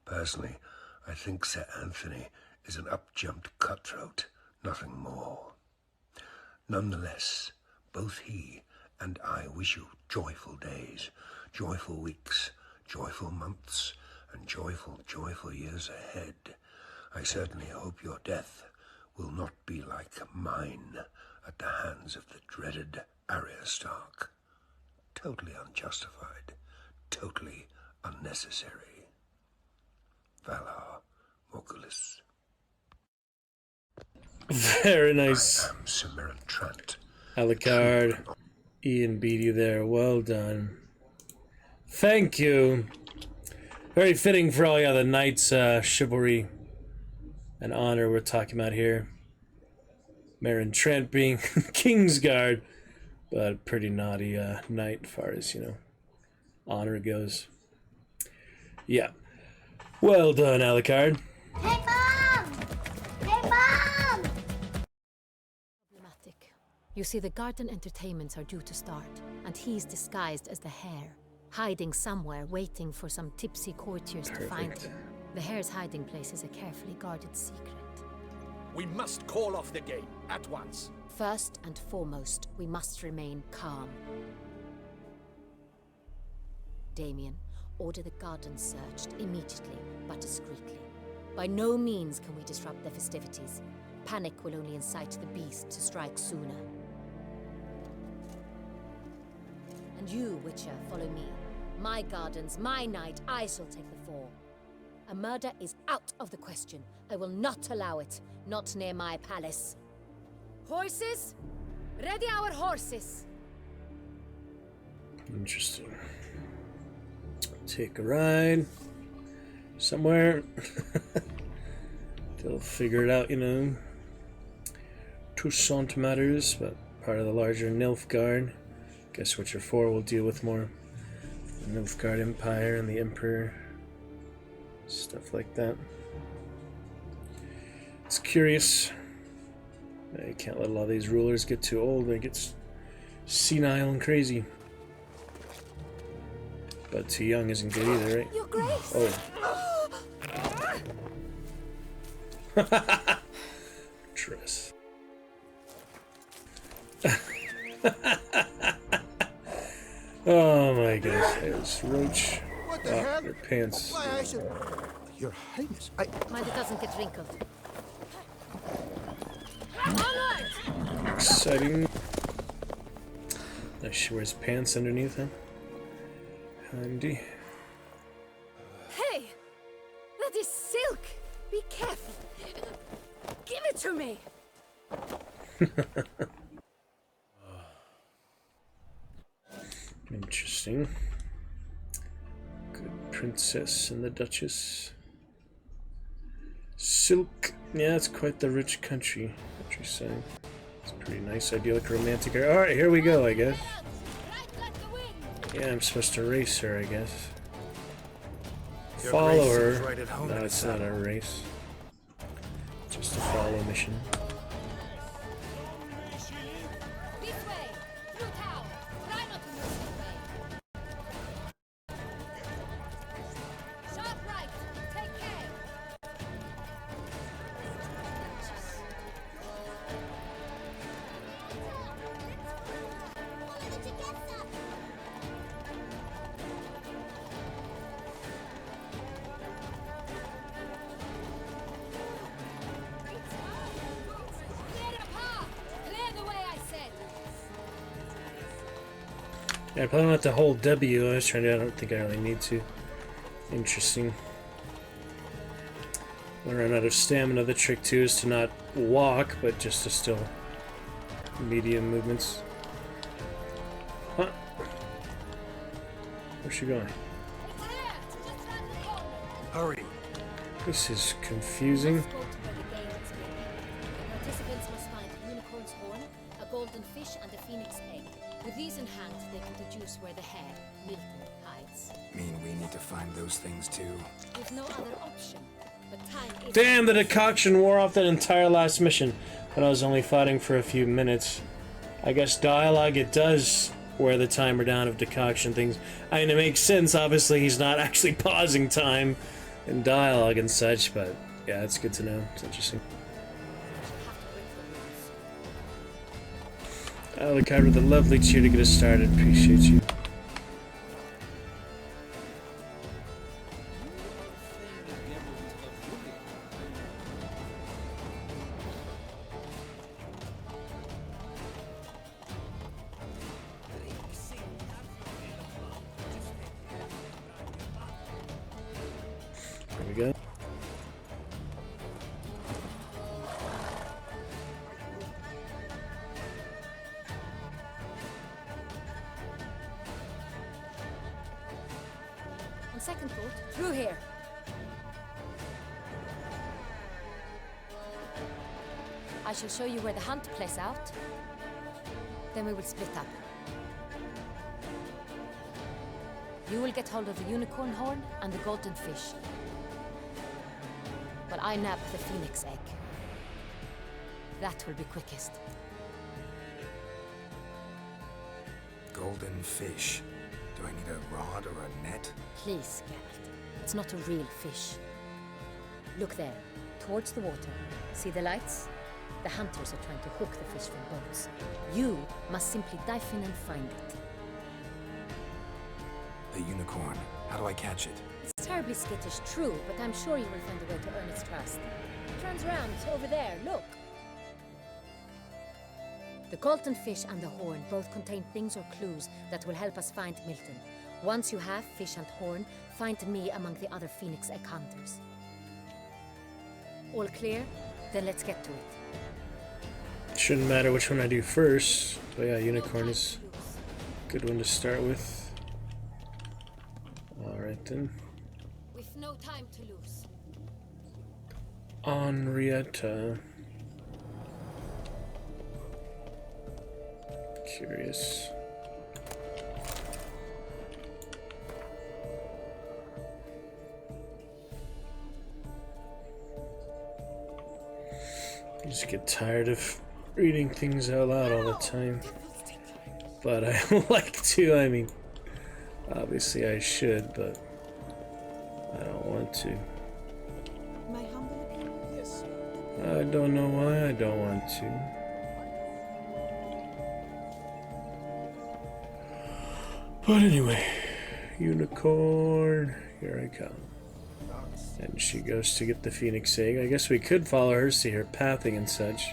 [SPEAKER 9] Personally, I think Sir Anthony is an up-jumped cutthroat, nothing more. Nonetheless, both he and I wish you joyful days, joyful weeks, joyful months, and joyful, joyful years ahead. I certainly hope your death will not be like mine at the hands of the dreaded Arya Stark. Totally unjustified, totally unnecessary. Valar Morghulis.
[SPEAKER 3] Very nice.
[SPEAKER 9] I am Sir Meryn Trant.
[SPEAKER 3] Alucard. Ian beat you there. Well done. Thank you. Very fitting for all the other knights, chivalry and honor we're talking about here. Meryn Trant being Kingsguard, but a pretty naughty knight as far as, honor goes. Yeah. Well done, Alucard.
[SPEAKER 10] Hey, Mom! Hey, Mom!
[SPEAKER 7] Problematic. You see, the garden entertainments are due to start, and he's disguised as the hare, hiding somewhere, waiting for some tipsy courtiers to find him. The hare's hiding place is a carefully guarded secret.
[SPEAKER 5] We must call off the game at once.
[SPEAKER 7] First and foremost, we must remain calm. Damien, order the garden searched immediately, but discreetly. By no means can we disrupt the festivities. Panic will only incite the beast to strike sooner. And you, Witcher, follow me. My gardens, my night, I shall take the fall. A murder is out of the question. I will not allow it. Not near my palace. Horses? Ready our horses.
[SPEAKER 3] Interesting. Take a ride somewhere. They'll figure it out, you know. Toussaint matters, but part of the larger Nilfgaard. Guess Witcher 4 will deal with more the Nilfgaard Empire and the Emperor. Stuff like that. It's curious. You can't let a lot of these rulers get too old. They get senile and crazy. But too young isn't good either, right?
[SPEAKER 7] Your Grace!
[SPEAKER 3] Oh. Triss. Oh my goodness, there's Roach.
[SPEAKER 11] What the hell?
[SPEAKER 3] Your pants.
[SPEAKER 11] Why, I should... Your Highness,
[SPEAKER 7] Mind it doesn't get wrinkled. Onward!
[SPEAKER 3] Exciting. Nice, she wears pants underneath him. Handy.
[SPEAKER 7] Hey! That is silk! Be careful! Give it to me!
[SPEAKER 3] Interesting. Good princess and the Duchess. Silk. Yeah, it's quite the rich countryside. It's a pretty nice, idyllic, romantic area. Alright, here we go, I guess. Yeah, I'm supposed to race her, I guess.
[SPEAKER 4] Your
[SPEAKER 3] Follow
[SPEAKER 4] grace
[SPEAKER 3] her.
[SPEAKER 4] seems right at home
[SPEAKER 3] No,
[SPEAKER 4] in
[SPEAKER 3] it's
[SPEAKER 4] the
[SPEAKER 3] not a
[SPEAKER 4] saddle.
[SPEAKER 3] race. Just a follow mission.
[SPEAKER 7] This way! Through town! Try not to lose your way! Sharp right! Take care! Clear the path! Clear the way, I said!
[SPEAKER 3] Yeah, I probably don't have to hold W. I was trying to. I don't think I really need to. Interesting. When I run out of stamina, the trick too is to not walk, but just to still medium movements. Huh? Where's she going?
[SPEAKER 7] It's here! Just round the corner!
[SPEAKER 4] Hurry!
[SPEAKER 3] This is confusing.
[SPEAKER 7] Let's go to where the game is being. The participants must find a unicorn's horn, a golden fish, and a phoenix egg. With these in hand, they can deduce where the hare, Milton, hides.
[SPEAKER 4] Mean we need to find those things too.
[SPEAKER 7] With no other option. But time is...
[SPEAKER 3] Damn, the decoction wore off that entire last mission, but I was only fighting for a few minutes. I guess dialogue, it does wear the timer down of decoction things. I mean, it makes sense, obviously he's not actually pausing time in dialogue and such, but yeah, it's good to know. It's interesting. Alucard with a lovely cheer to get us started. Appreciate you. There we go.
[SPEAKER 7] On second thought, through here. I shall show you where the hunt plays out. Then we will split up. You will get hold of the unicorn horn and the golden fish. While I nab the phoenix egg. That will be quickest.
[SPEAKER 4] Golden fish. Do I need a rod or a net?
[SPEAKER 7] Please, Geralt. It's not a real fish. Look there, towards the water. See the lights? The hunters are trying to hook the fish from boats. You must simply dive in and find it.
[SPEAKER 4] The unicorn. How do I catch it?
[SPEAKER 7] It's terribly skittish, true, but I'm sure you will find a way to earn its trust. It turns around, over there, look. The golden fish and the horn both contain things or clues that will help us find Milton. Once you have fish and horn, find me among the other phoenix egg hunters. All clear? Then let's get to it.
[SPEAKER 3] Shouldn't matter which one I do first. But yeah, unicorn is a good one to start with. Alright then.
[SPEAKER 7] With no time to lose.
[SPEAKER 3] Henrietta. Curious. I just get tired of reading things out loud all the time. But I like to, I mean, obviously I should, but I don't want to.
[SPEAKER 10] My humble opinion?
[SPEAKER 5] Yes.
[SPEAKER 3] I don't know why I don't want to. But anyway, unicorn, here I come. And she goes to get the phoenix egg. I guess we could follow her, see her pathing and such.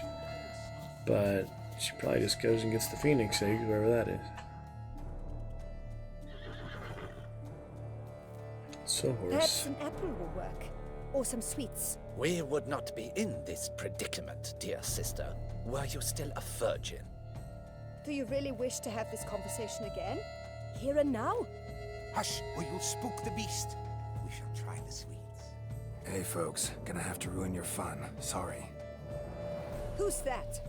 [SPEAKER 3] But she probably just goes and gets the phoenix egg, wherever that is. So
[SPEAKER 10] Perhaps
[SPEAKER 3] horse.
[SPEAKER 10] an apple will work. Or some sweets.
[SPEAKER 5] We would not be in this predicament, dear sister, were you still a virgin.
[SPEAKER 10] Do you really wish to have this conversation again? Here and now?
[SPEAKER 11] Hush, or you'll spook the beast. We shall try the sweets.
[SPEAKER 4] Hey folks, gonna have to ruin your fun. Sorry.
[SPEAKER 10] Who's that?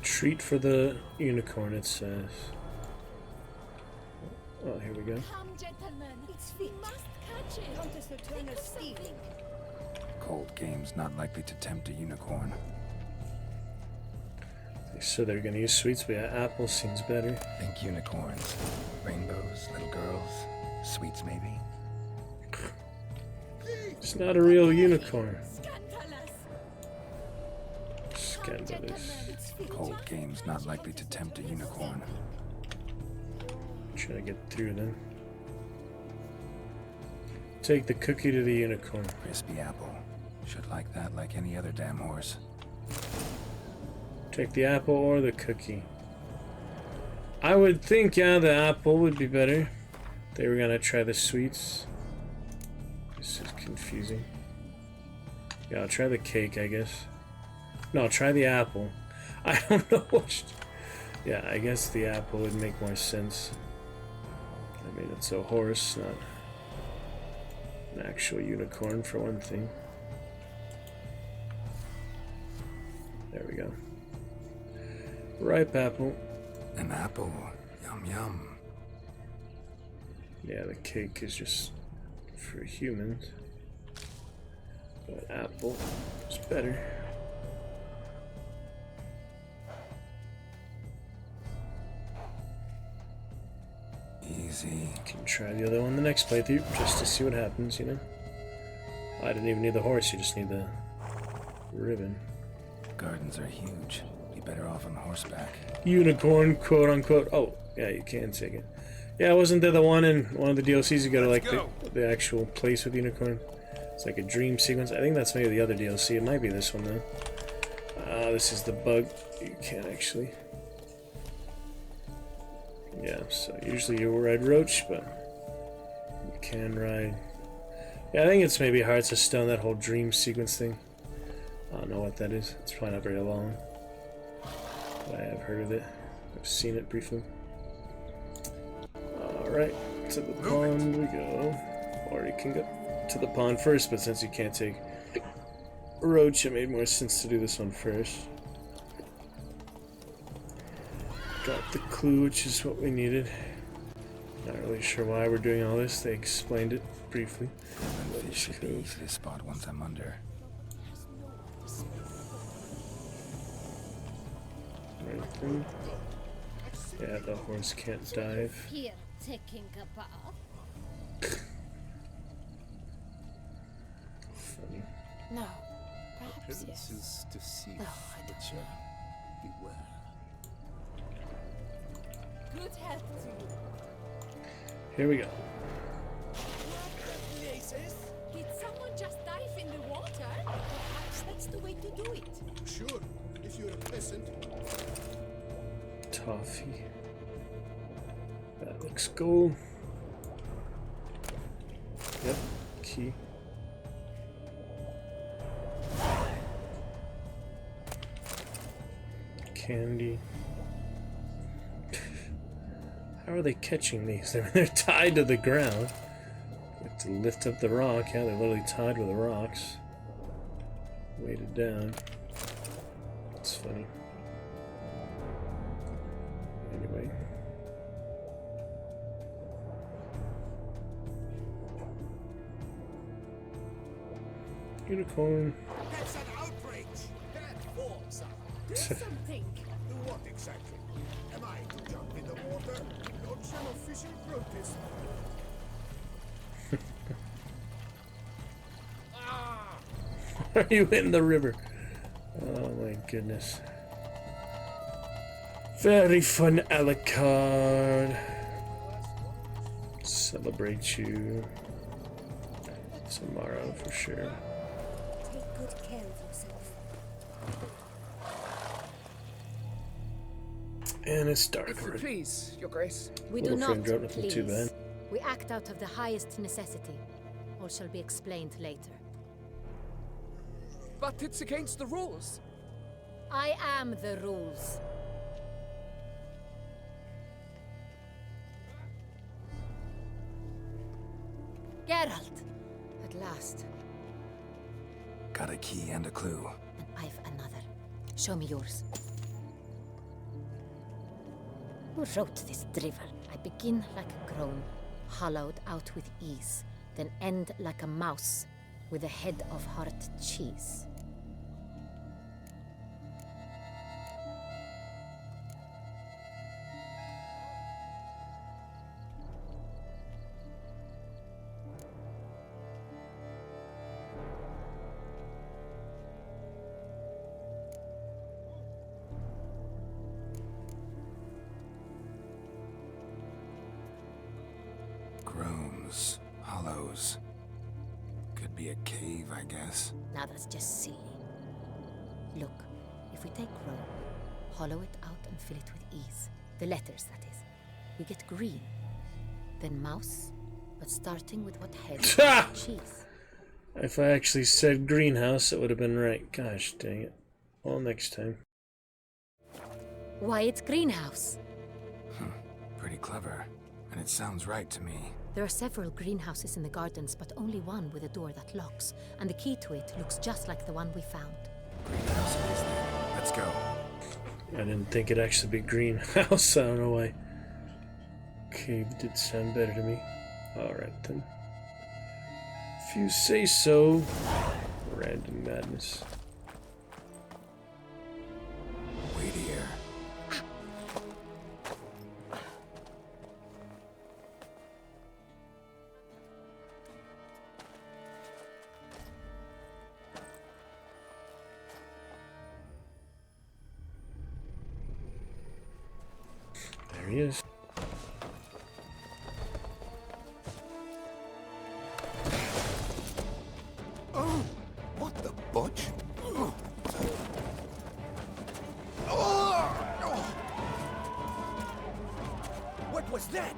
[SPEAKER 3] Treat for the unicorn, it says. Oh, here we go.
[SPEAKER 10] Come, gentlemen. It's fit. We must catch it. Countess Latourna's stealing.
[SPEAKER 4] Cold game's not likely to tempt a unicorn.
[SPEAKER 3] They said they're gonna use sweets, but yeah, apple seems better.
[SPEAKER 4] Think unicorns. Rainbows, little girls, sweets maybe.
[SPEAKER 3] It's not a real unicorn.
[SPEAKER 10] Scandalous.
[SPEAKER 3] Scandalous.
[SPEAKER 10] It's fit.
[SPEAKER 4] Cold game's not likely to tempt a unicorn.
[SPEAKER 3] Trying to get through them. Take the cookie to the unicorn.
[SPEAKER 4] Crispy apple. Should like that like any other damn horse.
[SPEAKER 3] Take the apple or the cookie. I would think, yeah, the apple would be better. They were gonna try the sweets. This is confusing. Yeah, I'll try the cake, I guess. No, try the apple. I don't know which. Yeah, I guess the apple would make more sense. I mean, it's a horse, not an actual unicorn, for one thing. There we go. Ripe apple.
[SPEAKER 4] An apple. Yum yum.
[SPEAKER 3] Yeah, the cake is just for humans. But apple is better.
[SPEAKER 4] Easy.
[SPEAKER 3] Can try the other one the next playthrough, just to see what happens, you know? I didn't even need the horse, you just need the ribbon.
[SPEAKER 4] Gardens are huge. Be better off on horseback.
[SPEAKER 3] Unicorn, quote unquote. Oh, yeah, you can take it. Yeah, wasn't there the one in one of the DLCs you go to like the actual place with unicorn? It's like a dream sequence. I think that's maybe the other DLC. It might be this one though. This is the bug. You can't actually. Yeah, so usually you ride Roach, but you can ride. Yeah, I think it's maybe Hearts of Stone, that whole dream sequence thing. I don't know what that is. It's probably not very long. But I have heard of it. I've seen it briefly. Alright, to the pond we go. Or you can go to the pond first, but since you can't take Roach, it made more sense to do this one first. Got the clue, which is what we needed. Not really sure why we're doing all this. They explained it briefly.
[SPEAKER 4] Fish should be easy to spot once I'm under.
[SPEAKER 3] Right then. Yeah, the horse can't dive.
[SPEAKER 7] Here, taking a bath.
[SPEAKER 3] Funny.
[SPEAKER 7] No, perhaps yes.
[SPEAKER 11] Appearances deceive.
[SPEAKER 7] No, I don't know.
[SPEAKER 11] be well.
[SPEAKER 2] Good health to you.
[SPEAKER 3] Here we go.
[SPEAKER 11] Places?
[SPEAKER 2] Did someone just dive in the water? Perhaps that's the way to do it.
[SPEAKER 11] Sure, if you're a peasant.
[SPEAKER 3] Toffee. That looks cool. Yep, key. Candy. How are they catching these? They're tied to the ground. Like to lift up the rock. Yeah, they're literally tied with the rocks. Weighted down. That's funny. Anyway. Unicorn.
[SPEAKER 11] That's an outrage! Bad form, sir.
[SPEAKER 2] Do something.
[SPEAKER 11] Do what exactly? Am I to jump in the water? Not an official protest.
[SPEAKER 3] Are you in the river? Oh my goodness. Very fun, Alucard. Celebrate you. Tomorrow for sure.
[SPEAKER 10] Take good care of yourself.
[SPEAKER 3] And it's dark
[SPEAKER 12] If you
[SPEAKER 3] already.
[SPEAKER 12] please, Your Grace.
[SPEAKER 7] We
[SPEAKER 3] Little
[SPEAKER 7] do
[SPEAKER 3] frame
[SPEAKER 7] not,
[SPEAKER 3] drop, nothing
[SPEAKER 7] please.
[SPEAKER 3] too bad.
[SPEAKER 7] We act out of the highest necessity. All shall be explained later.
[SPEAKER 12] But it's against the rules.
[SPEAKER 7] I am the rules. Geralt! At last.
[SPEAKER 4] Got a key and a clue.
[SPEAKER 7] And I've another. Show me yours. Who wrote this drivel? I begin like a crone, hollowed out with ease, then end like a mouse, with a head of hard cheese.
[SPEAKER 4] Groans, hollows. Could be a cave, I guess.
[SPEAKER 7] Now that's just silly. Look, if we take Rome, hollow it out and fill it with ease, the letters, that is, we get green. Then mouse, but starting with what head? Cheese.
[SPEAKER 3] If I actually said greenhouse, it would have been right. Gosh dang it. Well, next time.
[SPEAKER 7] Why, it's greenhouse.
[SPEAKER 4] Pretty clever. And it sounds right to me.
[SPEAKER 7] There are several greenhouses in the gardens, but only one with a door that locks, and the key to it looks just like the one we found.
[SPEAKER 4] Greenhouse it is then. Let's go.
[SPEAKER 3] I didn't think it'd actually be greenhouse. I don't know why. Cave did sound better to me. Alright then. If you say so. Random madness.
[SPEAKER 4] Wait here.
[SPEAKER 3] There he is.
[SPEAKER 11] Oh, what the butch?
[SPEAKER 5] What was that?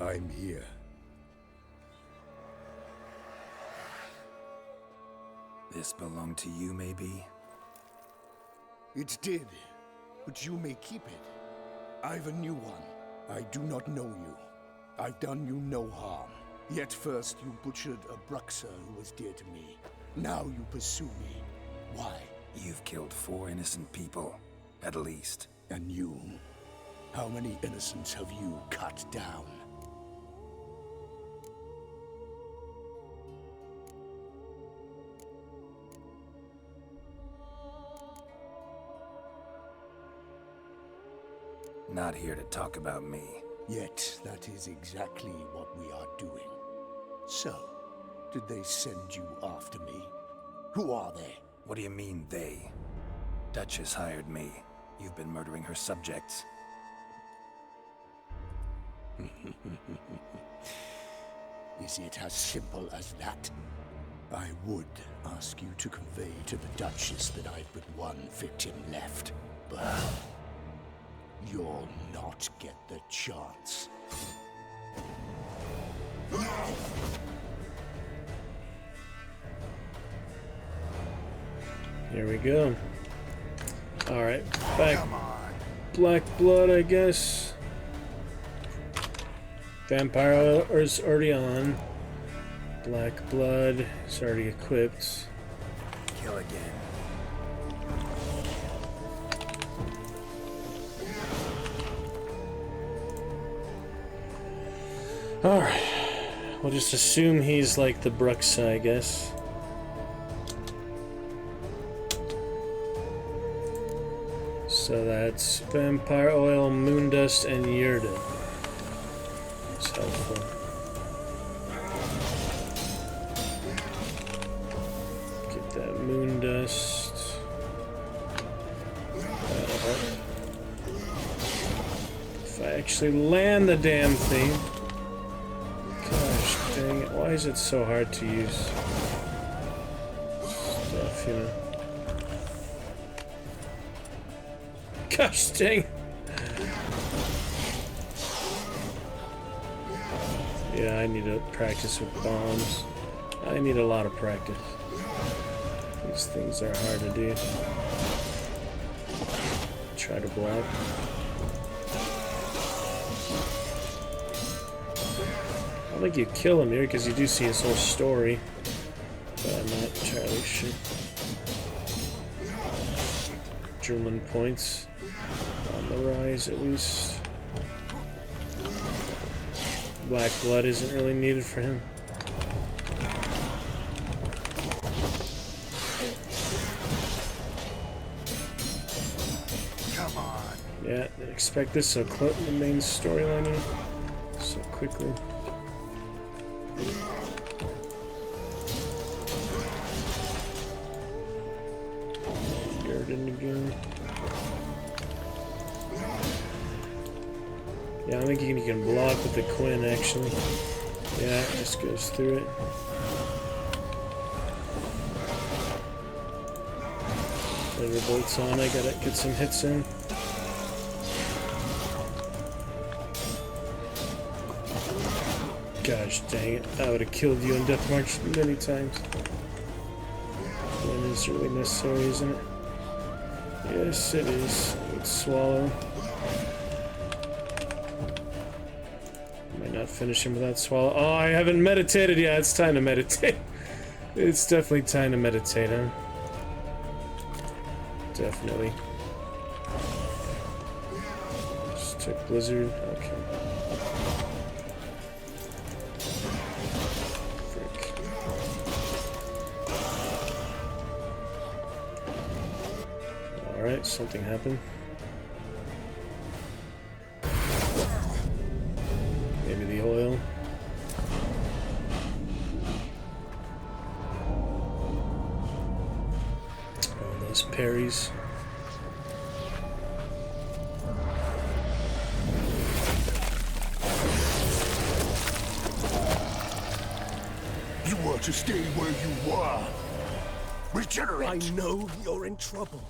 [SPEAKER 11] I'm here.
[SPEAKER 4] This belonged to you, maybe?
[SPEAKER 11] It did. but you may keep it. I've a new one. I do not know you. I've done you no harm. Yet first you butchered a Bruxer who was dear to me. Now you pursue me. Why?
[SPEAKER 4] You've killed 4 innocent people, at least.
[SPEAKER 11] And you? How many innocents have you cut down?
[SPEAKER 4] Not here to talk about me.
[SPEAKER 11] Yet that is exactly what we are doing. So, did they send you after me? Who are they?
[SPEAKER 4] What do you mean, they? Duchess hired me. You've been murdering her subjects.
[SPEAKER 11] Is it as simple as that? I would ask you to convey to the Duchess that I've but one victim left, but you'll not get the chance.
[SPEAKER 3] Here we go. Alright, back. Black blood, I guess. Vampire oil is already on. Black blood is already equipped.
[SPEAKER 4] Kill again.
[SPEAKER 3] Alright. We'll just assume he's like the Bruxa, I guess. So that's vampire oil, moon dust, and Yurda. It's helpful. Get that moon dust. That'll help. If I actually land the damn thing. Gosh dang it, why is it so hard to use stuff, you know? Gosh dang. Yeah, I need to practice with bombs. I need a lot of practice. These things are hard to do. Try to block. I think you kill him here because you do see his whole story. But I'm not entirely sure. Adrenaline points. On the rise, at least. Black blood isn't really needed for him.
[SPEAKER 11] Come on.
[SPEAKER 3] Yeah, didn't expect this so close in the main storyline here so quickly. Garden again. Yeah, I think you can block with the Quinn, actually. Yeah, it just goes through it. Bolts on, I gotta get some hits in. Gosh dang it, I would have killed you in Death March many times. Quinn is really necessary, isn't it? Yes, it is. Let's swallow. Might not finish him without swallow. Oh, I haven't meditated yet. It's time to meditate. It's definitely time to meditate, huh? Definitely. Just took Blizzard. Okay. Frick. Alright, something happened. Maybe the oil. Oh, those parries.
[SPEAKER 11] You were to stay where you were. Regenerate.
[SPEAKER 8] I know you're in trouble.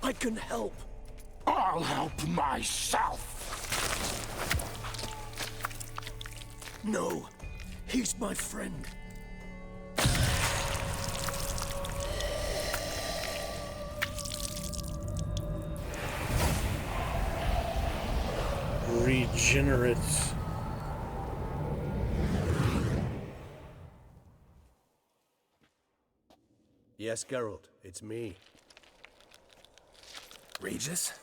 [SPEAKER 8] I can help.
[SPEAKER 11] I'll help myself.
[SPEAKER 8] No, he's my friend.
[SPEAKER 3] Regenerate.
[SPEAKER 8] Yes, Geralt, it's me.
[SPEAKER 4] Regis?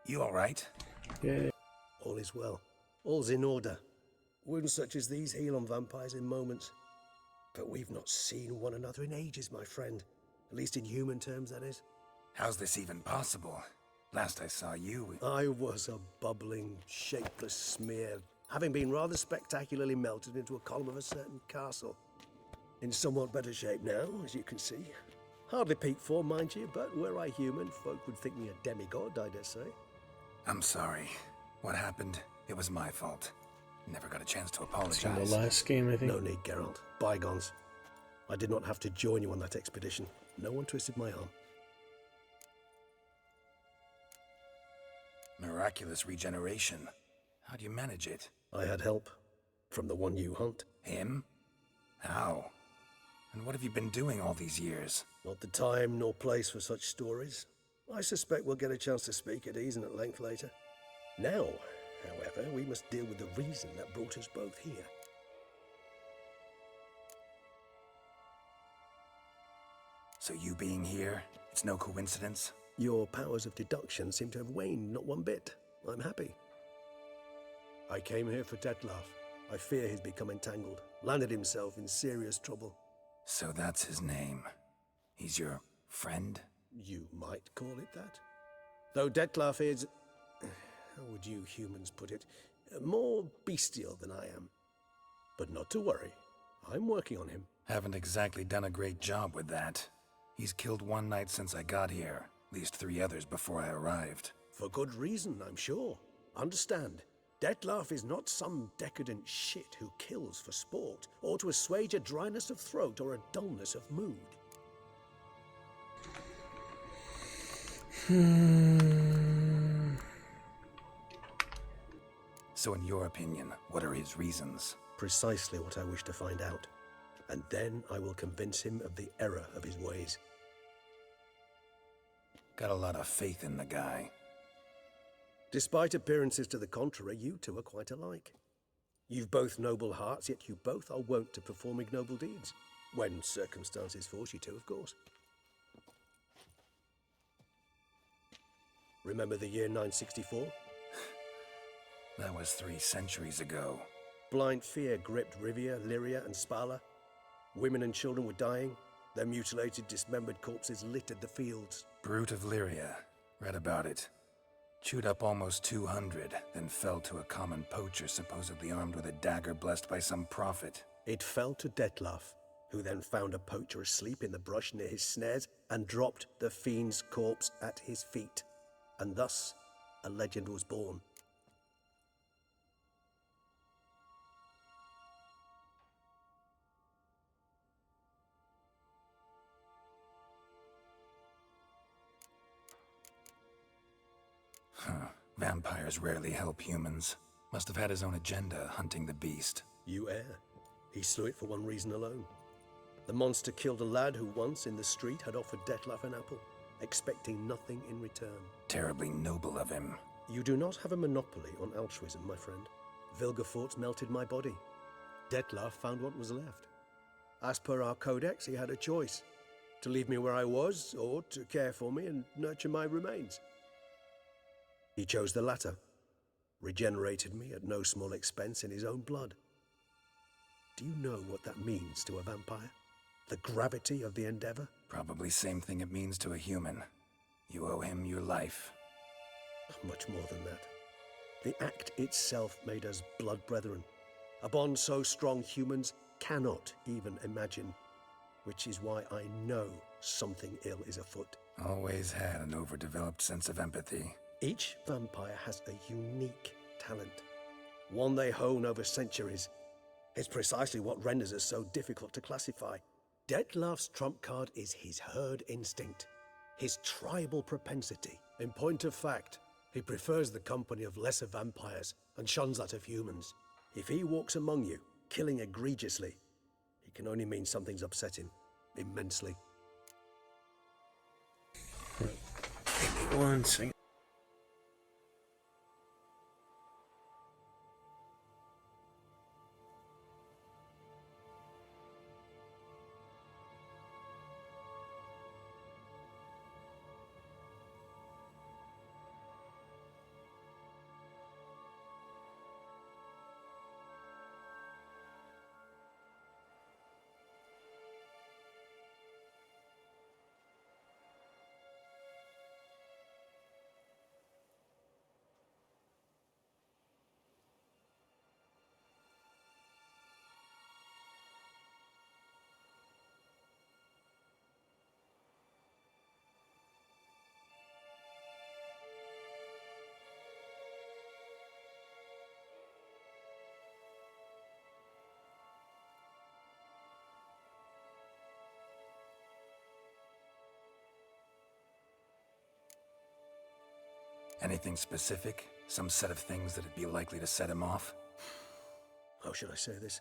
[SPEAKER 4] You alright?
[SPEAKER 3] Yeah.
[SPEAKER 8] All is well. All's in order. Wounds such as these heal on vampires in moments. But we've not seen one another in ages, my friend. At least in human terms, that is.
[SPEAKER 4] How's this even possible? Last I saw you...
[SPEAKER 8] I was a bubbling, shapeless smear, having been rather spectacularly melted into a column of a certain castle. In somewhat better shape now, as you can see. Hardly peak form, mind you, but were I human, folk would think me a demigod, I dare say.
[SPEAKER 4] I'm sorry. What happened? It was my fault. Never got a chance to apologize.
[SPEAKER 3] From the last game, I think.
[SPEAKER 8] No need, Geralt. Bygones. I did not have to join you on that expedition. No one twisted my arm.
[SPEAKER 4] Miraculous regeneration. How do you manage it?
[SPEAKER 8] I had help. From the one you hunt.
[SPEAKER 4] Him? How? And what have you been doing all these years?
[SPEAKER 8] Not the time nor place for such stories. I suspect we'll get a chance to speak at ease and at length later. Now, however, we must deal with the reason that brought us both here.
[SPEAKER 4] So you being here, it's no coincidence?
[SPEAKER 8] Your powers of deduction seem to have waned not one bit. I'm happy. I came here for Detlaf. I fear he's become entangled, landed himself in serious trouble.
[SPEAKER 4] So that's his name. He's your friend?
[SPEAKER 8] You might call it that. Though Detlaf is, how would you humans put it, more bestial than I am. But not to worry. I'm working on him.
[SPEAKER 4] Haven't exactly done a great job with that. He's killed one knight since I got here, at least 3 others before I arrived.
[SPEAKER 8] For good reason, I'm sure. Understand, Detlaf is not some decadent shit who kills for sport, or to assuage a dryness of throat or a dullness of mood.
[SPEAKER 4] So in your opinion, what are his reasons?
[SPEAKER 8] Precisely what I wish to find out. And then I will convince him of the error of his ways.
[SPEAKER 4] Got a lot of faith in the guy.
[SPEAKER 8] Despite appearances to the contrary, you two are quite alike. You've both noble hearts, yet you both are wont to perform ignoble deeds. When circumstances force you to, of course. Remember the year 964?
[SPEAKER 4] That was 3 centuries ago.
[SPEAKER 8] Blind fear gripped Rivia, Lyria, and Spala. Women and children were dying. Their mutilated, dismembered corpses littered the fields.
[SPEAKER 4] Brute of Lyria. Read about it. Chewed up almost 200, then fell to a common poacher supposedly armed with a dagger blessed by some prophet.
[SPEAKER 8] It fell to Detlaf, who then found a poacher asleep in the brush near his snares and dropped the fiend's corpse at his feet. And thus, a legend was born.
[SPEAKER 4] Vampires rarely help humans. Must have had his own agenda, hunting the beast.
[SPEAKER 8] You err. He slew it for one reason alone. The monster killed a lad who once, in the street, had offered Detlaf an apple, expecting nothing in return.
[SPEAKER 4] Terribly noble of him.
[SPEAKER 8] You do not have a monopoly on altruism, my friend. Vilgefortz melted my body. Detlaf found what was left. As per our codex, he had a choice. To leave me where I was, or to care for me and nurture my remains. He chose the latter, regenerated me at no small expense in his own blood. Do you know what that means to a vampire? The gravity of the endeavor?
[SPEAKER 4] Probably same thing it means to a human. You owe him your life.
[SPEAKER 8] Much more than that. The act itself made us blood brethren. A bond so strong humans cannot even imagine. Which is why I know something ill is afoot.
[SPEAKER 4] Always had an overdeveloped sense of empathy.
[SPEAKER 8] Each vampire has a unique talent, one they hone over centuries. It's precisely what renders us so difficult to classify. Detlaf's trump card is his herd instinct, his tribal propensity. In point of fact, he prefers the company of lesser vampires and shuns that of humans. If he walks among you, killing egregiously, it can only mean something's upset him, immensely.
[SPEAKER 3] One second.
[SPEAKER 4] Anything specific? Some set of things that'd be likely to set him off?
[SPEAKER 8] How should I say this?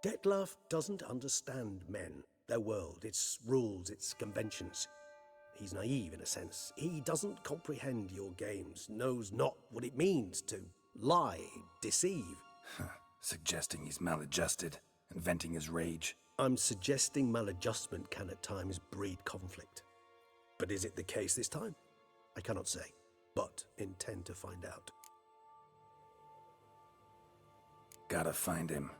[SPEAKER 8] Detlef doesn't understand men, their world, its rules, its conventions. He's naive in a sense. He doesn't comprehend your games, knows not what it means to lie, deceive.
[SPEAKER 4] Suggesting he's maladjusted and venting his rage.
[SPEAKER 8] I'm suggesting maladjustment can at times breed conflict. But is it the case this time? I cannot say, but intend to find out.
[SPEAKER 4] Gotta find him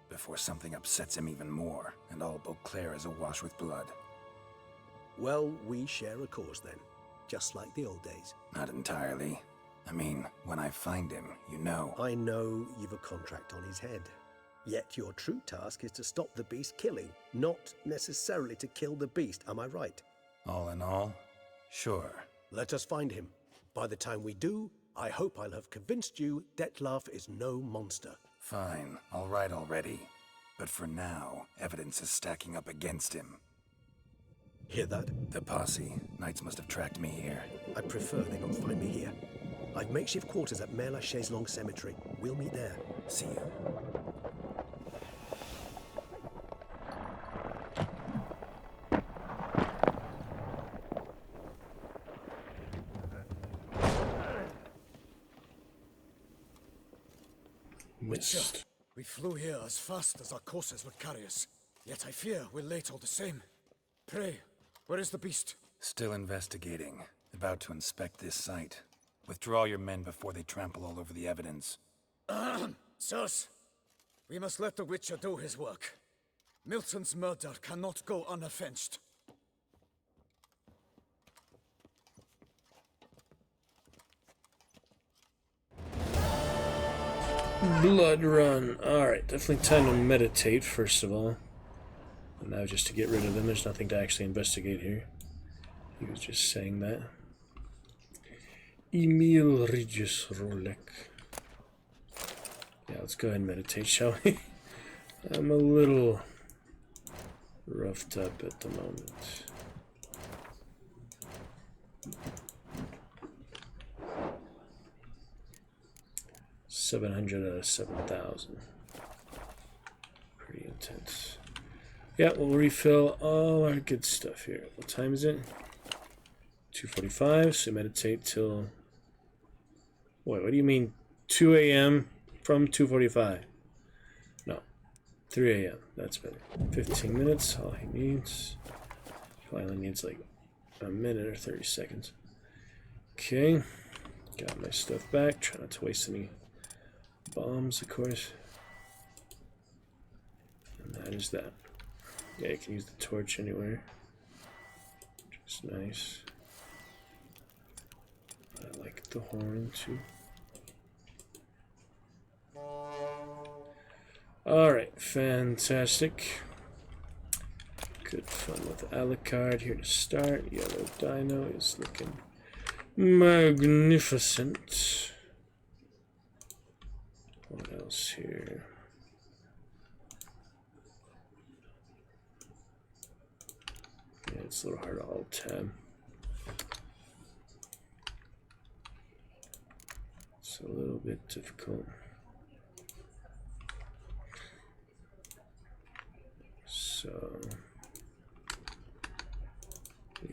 [SPEAKER 4] before something upsets him even more and all Beauclair is awash with blood.
[SPEAKER 8] Well, we share a cause then, just like the old days.
[SPEAKER 4] Not entirely. I mean, when I find him, you know.
[SPEAKER 8] I know you've a contract on his head. Yet your true task is to stop the beast killing, not necessarily to kill the beast, am I right?
[SPEAKER 4] All in all, sure.
[SPEAKER 8] Let us find him. By the time we do, I hope I'll have convinced you Detlef is no monster.
[SPEAKER 4] Fine, all right already. But for now, evidence is stacking up against him.
[SPEAKER 8] Hear that?
[SPEAKER 4] The posse. Knights must have tracked me here.
[SPEAKER 8] I prefer they not find me here. I've makeshift quarters at Mère Lachaise Long Cemetery. We'll meet there.
[SPEAKER 4] See you.
[SPEAKER 3] Missed.
[SPEAKER 5] We flew here as fast as our courses would carry us. Yet I fear we're late all the same. Pray, where is the beast?
[SPEAKER 4] Still investigating. About to inspect this site. Withdraw your men before they trample all over the evidence.
[SPEAKER 5] Sirs, we must let the Witcher do his work. Milton's murder cannot go unavenged.
[SPEAKER 3] Blood run. Alright, definitely time to meditate, first of all. And now just to get rid of them, there's nothing to actually investigate here. He was just saying that. Emil Regis Rolek. Yeah, let's go ahead and meditate, shall we? I'm a little roughed up at the moment. $700 out of 7,000. Pretty intense. Yeah, we'll refill all our good stuff here. What time is it? 2:45. So meditate till. Wait, what do you mean? 2 a.m. from 2:45? No, 3 a.m. That's better. 15 minutes. All he needs. Finally needs like a minute or 30 seconds. Okay, got my stuff back. Try not to waste any bombs, of course. And that is that. Yeah, you can use the torch anywhere. Just nice. I like the horn too. Alright, fantastic. Good fun with Alucard here to start. Yellow Dino is looking magnificent. What else here? Yeah, it's a little hard to alt-tab. It's a little bit difficult. So,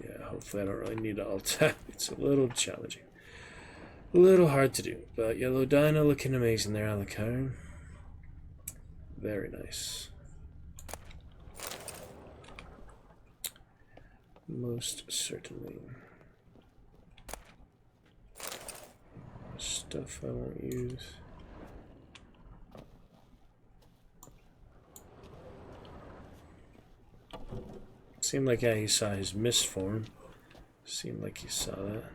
[SPEAKER 3] yeah, hopefully I don't really need to alt-tab. It's a little challenging. A little hard to do, but Yellow Dino looking amazing there on the card. Very nice. Most certainly. Stuff I won't use. Seemed like, yeah, he saw his misform. Seemed like he saw that.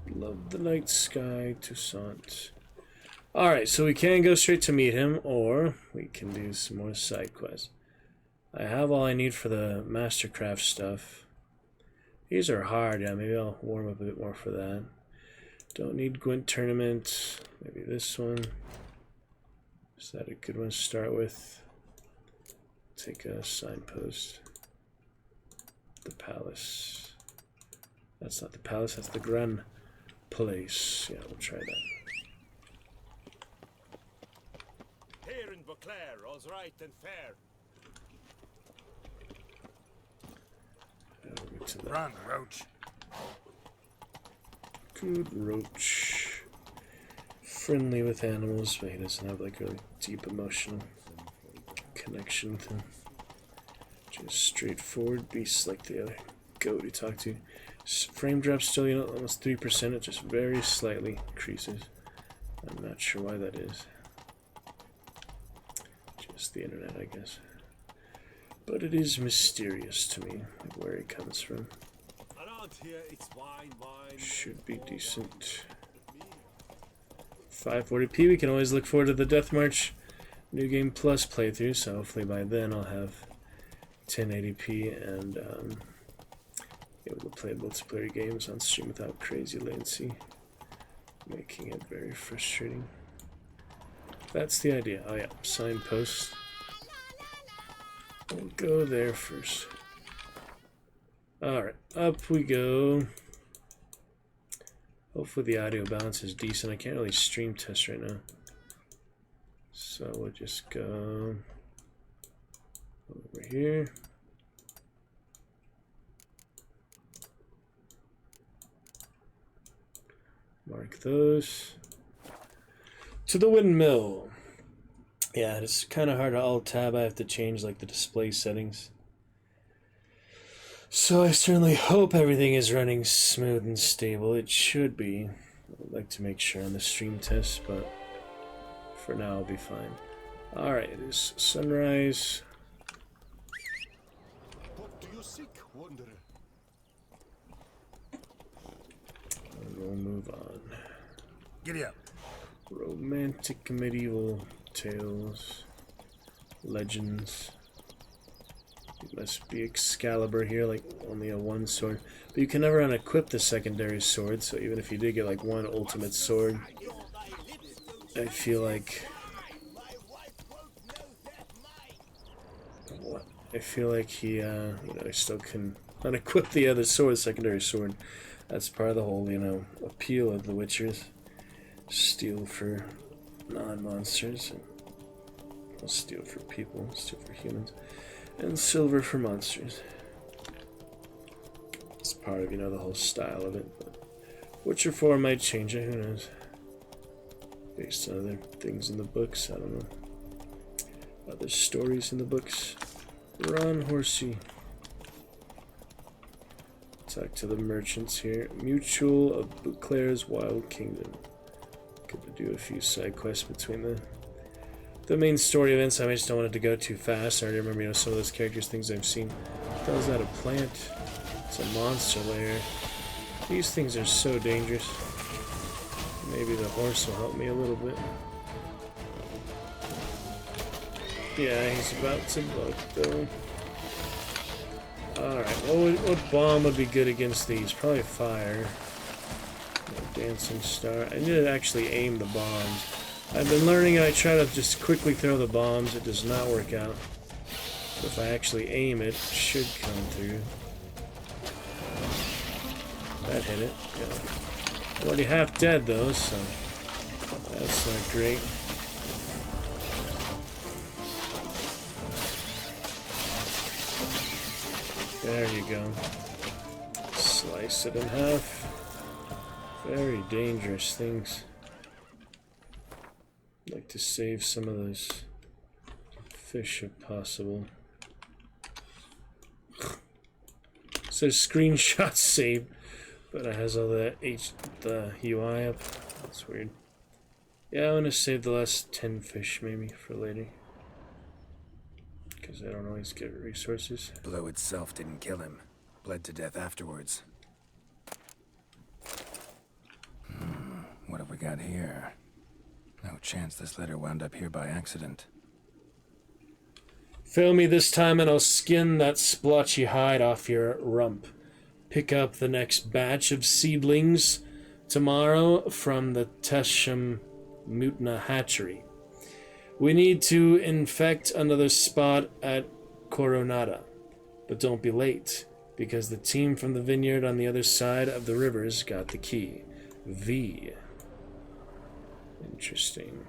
[SPEAKER 3] Love the night sky, Toussaint. Alright, so we can go straight to meet him, or we can do some more side quests. I have all I need for the Mastercraft stuff. These are hard, yeah, maybe I'll warm up a bit more for that. Don't need Gwent Tournament. Maybe this one. Is that a good one to start with? Take a signpost. The Palace. That's not the Palace, that's the Gran place. Yeah, we'll try that.
[SPEAKER 6] Here in Beauclair, all's right and fair.
[SPEAKER 3] Over to the
[SPEAKER 11] Run, Roach.
[SPEAKER 3] good Roach. Friendly with animals, but he doesn't have like a deep emotional connection with them. Just straightforward beasts like the other goat he talked to. Frame drop still, you know, almost 3%. It just very slightly increases. I'm not sure why that is. Just the internet, I guess. But it is mysterious to me where it comes from.
[SPEAKER 6] Around here, it's wine.
[SPEAKER 3] Should be decent. 540p. We can always look forward to the Death March New Game Plus playthrough. So hopefully by then I'll have 1080p and able to play multiplayer games on stream without crazy latency, making it very frustrating. That's the idea. Oh yeah, signpost. We'll go there first. Alright, up we go. Hopefully the audio balance is decent. I can't really stream test right now. So we'll just go over here. Mark those. To the windmill. Yeah, it's kind of hard to alt-tab. I have to change like the display settings. So I certainly hope everything is running smooth and stable. It should be. I'd like to make sure on the stream test, but for now I'll be fine. Alright, it is sunrise.
[SPEAKER 11] What do you seek, wanderer?
[SPEAKER 3] And we'll move on.
[SPEAKER 11] Giddy up.
[SPEAKER 3] Romantic medieval tales. Legends. It must be Excalibur here, like only a one sword. But you can never unequip the secondary sword, so even if you did get like one ultimate sword, I feel like... I feel like he, you know, he still can unequip the other sword, secondary sword. That's part of the whole, you know, appeal of the Witchers. Steal for non-monsters, and well, steal for people, steal for humans, and silver for monsters. It's part of, you know, the whole style of it. But Witcher 4 might change it, who knows? Based on other things in the books, I don't know. Other stories in the books. Run, horsey. Talk to the merchants here. Mutual of Beauclair's Wild Kingdom. Good to do a few side quests between the main story events. I just don't want it to go too fast. I already remember, you know, some of those characters, things I've seen. What the hell is that, a plant? It's a monster lair. These things are so dangerous. Maybe the horse will help me a little bit. Yeah, he's about to buck though. Alright, what bomb would be good against these? Probably fire. Dancing star. I need to actually aim the bombs. I've been learning I try to just quickly throw the bombs. It does not work out. But if I actually aim it, it should come through. That hit it. Yeah. I'm already half dead though, so that's not great. There you go. Slice it in half. Very dangerous things. I'd like to save some of those fish if possible. It says screenshot saved, but it has all the UI up. That's weird. Yeah, I'm gonna save the last 10 fish maybe for later. Because I don't always get resources.
[SPEAKER 4] Blow itself didn't kill him. Bled to death afterwards. What have we got here? No chance this letter wound up here by accident.
[SPEAKER 3] Fail me this time and I'll skin that splotchy hide off your rump. Pick up the next batch of seedlings tomorrow from the Tesham Mutna hatchery. We need to infect another spot at Coronada, but don't be late, because the team from the vineyard on the other side of the rivers got the key. V. Interesting.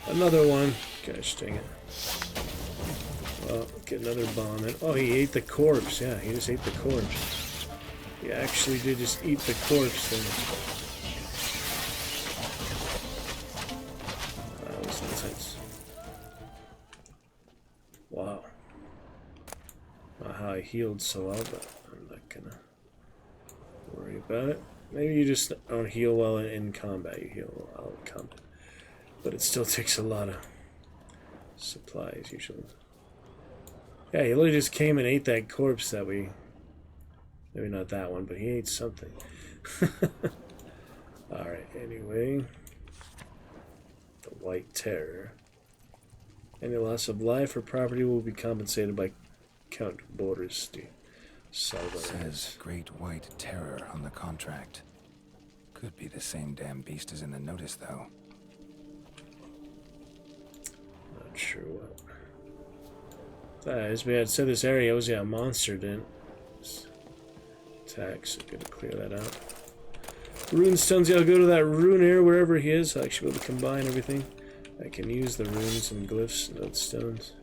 [SPEAKER 3] Another one. Gosh dang it. Well, get another bomb in. Oh, he ate the corpse. Yeah, he just ate the corpse. He actually did just eat the corpse then. That was intense. Wow. Not how I healed so well, but I'm not gonna worry about it. Maybe you just don't heal well in combat. You heal well in combat. But it still takes a lot of supplies, usually. Yeah, he literally just came and ate that corpse that we... Maybe not that one, but he ate something. Alright, anyway. The White Terror. Any loss of life or property will be compensated by Count Boris de Salvarez.
[SPEAKER 4] Says Great White Terror on the contract. Could be the same damn beast as in the notice, though.
[SPEAKER 3] Not sure what. As we had said, this area was a monster, didn't attack, so good to clear that out. Rune stones, yeah, I'll go to that rune area wherever he is. I'll actually be able to combine everything. I can use the runes and glyphs and those stones.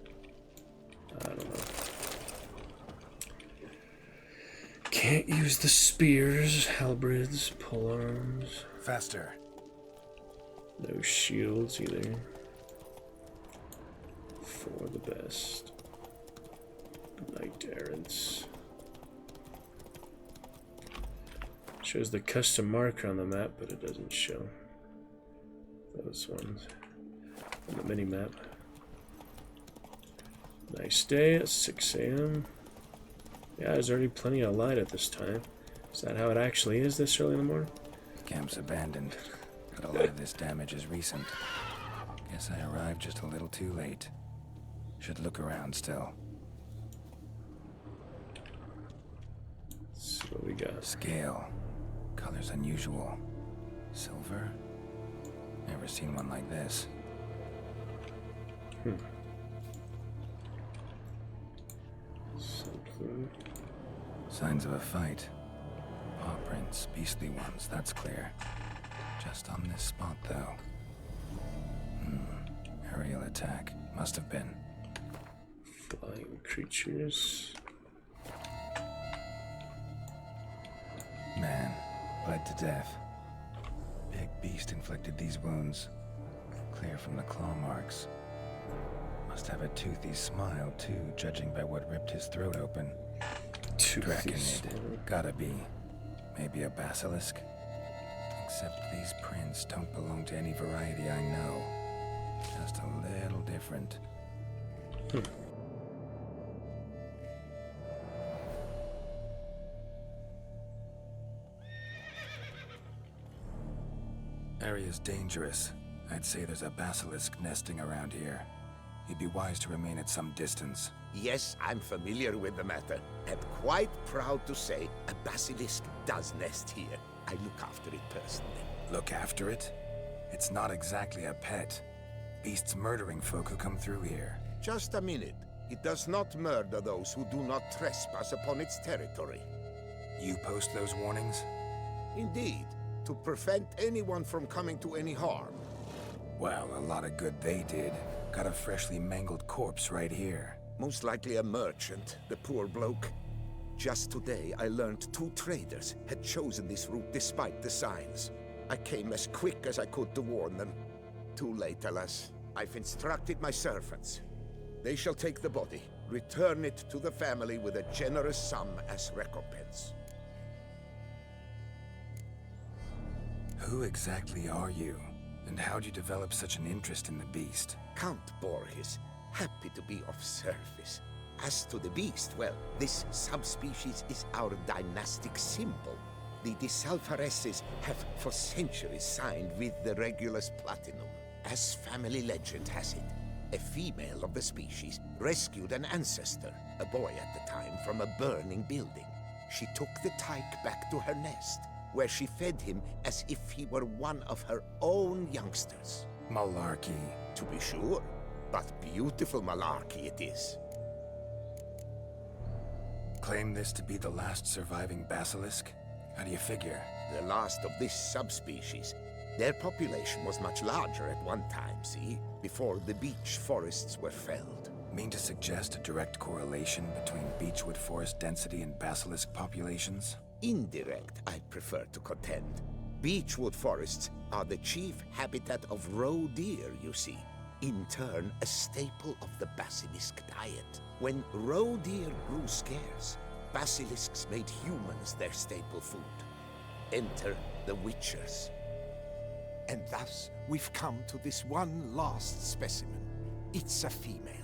[SPEAKER 3] I don't know. Can't use the spears, halberds, polearms.
[SPEAKER 4] Faster.
[SPEAKER 3] No shields either. For the best. Knight errants. Shows the custom marker on the map, but it doesn't show those ones on the mini map. Nice day at 6 a.m. Yeah, there's already plenty of light at this time. Is that how it actually is this early in the morning?
[SPEAKER 4] Camp's abandoned, but a lot of this damage is recent. Guess I arrived just a little too late. Should look around still.
[SPEAKER 3] So what we got?
[SPEAKER 4] Scale. Colors unusual. Silver? Never seen one like this.
[SPEAKER 3] Something.
[SPEAKER 4] Signs of a fight. Paw prints, beastly ones, that's clear. Just on this spot, though. Aerial attack. Must have been.
[SPEAKER 3] Flying creatures.
[SPEAKER 4] Man, bled to death. Big beast inflicted these wounds. Clear from the claw marks. Must have a toothy smile, too, judging by what ripped his throat open. Draconid. Gotta be. Maybe a basilisk? Except these prints don't belong to any variety I know. Just a little different. Area's dangerous. I'd say there's a basilisk nesting around here. You'd be wise to remain at some distance.
[SPEAKER 13] Yes, I'm familiar with the matter, and quite proud to say a basilisk does nest here. I look after it personally.
[SPEAKER 4] Look after it? It's not exactly a pet. Beasts murdering folk who come through here.
[SPEAKER 13] Just a minute. It does not murder those who do not trespass upon its territory.
[SPEAKER 4] You post those warnings?
[SPEAKER 13] Indeed, to prevent anyone from coming to any harm.
[SPEAKER 4] Well, a lot of good they did. Got a freshly mangled corpse right here.
[SPEAKER 13] Most likely a merchant, the poor bloke. Just today, I learned 2 traders had chosen this route despite the signs. I came as quick as I could to warn them. Too late, alas. I've instructed my servants. They shall take the body, return it to the family with a generous sum as recompense.
[SPEAKER 4] Who exactly are you? And how'd you develop such an interest in the beast?
[SPEAKER 13] Count Borges, happy to be of service. As to the beast, well, this subspecies is our dynastic symbol. The De Salvareses have for centuries signed with the Regulus Platinum. As family legend has it, a female of the species rescued an ancestor, a boy at the time, from a burning building. She took the tyke back to her nest, where she fed him as if he were one of her own youngsters.
[SPEAKER 4] Malarkey.
[SPEAKER 13] To be sure, but beautiful malarkey it is.
[SPEAKER 4] claim this to be the last surviving basilisk? How do you figure?
[SPEAKER 13] The last of this subspecies. Their population was much larger at one time, see? Before the beech forests were felled.
[SPEAKER 4] Mean to suggest a direct correlation between beechwood forest density and basilisk populations?
[SPEAKER 13] Indirect, I'd prefer to contend. Beechwood forests are the chief habitat of roe deer, you see. In turn, a staple of the basilisk diet. When roe deer grew scarce, basilisks made humans their staple food. Enter the witchers. And thus, we've come to this one last specimen. It's a female.